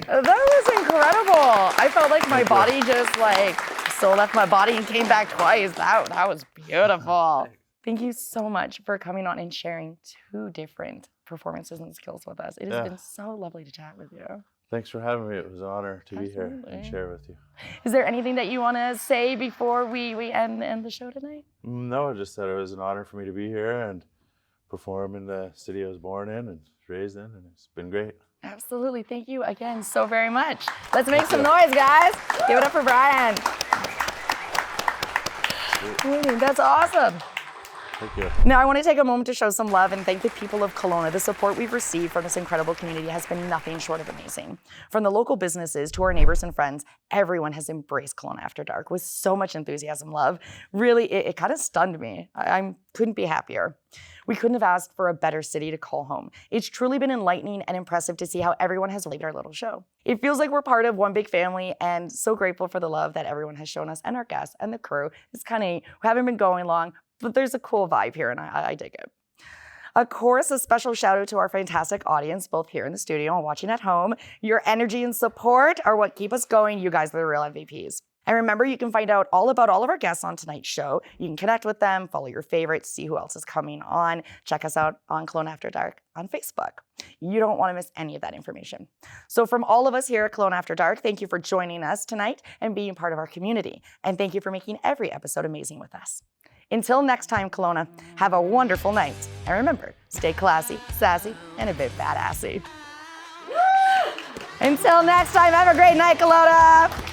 That was incredible. I felt like my body just like so left my body and came back twice. That was beautiful. Thank you so much for coming on and sharing two different performances and skills with us. It has been so lovely to chat with you. Thanks for having me. It was an honor to be here Absolutely. and share with you. Is there anything that you want to say before we end the show tonight? No, I just said it was an honor for me to be here and perform in the city I was born in and raised in, and it's been great. Absolutely. Thank you again so very much. Let's make some noise, guys. Give it up for Bryan. That's awesome. Thank you. Now, I want to take a moment to show some love and thank the people of Kelowna. The support we've received from this incredible community has been nothing short of amazing. From the local businesses to our neighbors and friends, everyone has embraced Kelowna After Dark with so much enthusiasm, love. Really, it kind of stunned me. I couldn't be happier. We couldn't have asked for a better city to call home. It's truly been enlightening and impressive to see how everyone has liked our little show. It feels like we're part of one big family, and so grateful for the love that everyone has shown us and our guests and the crew. It's kind of, we haven't been going long, but there's a cool vibe here, and I dig it. Of course, a special shout out to our fantastic audience, both here in the studio and watching at home. Your energy and support are what keep us going. You guys are the real MVPs. And remember, you can find out all about all of our guests on tonight's show. You can connect with them, follow your favorites, see who else is coming on. Check us out on Kelowna After Dark on Facebook. You don't want to miss any of that information. So from all of us here at Kelowna After Dark, thank you for joining us tonight and being part of our community. And thank you for making every episode amazing with us. Until next time, Kelowna, have a wonderful night. And remember, stay classy, sassy, and a bit badassy. Until next time, have a great night, Kelowna.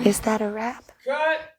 Is that a wrap? Cut!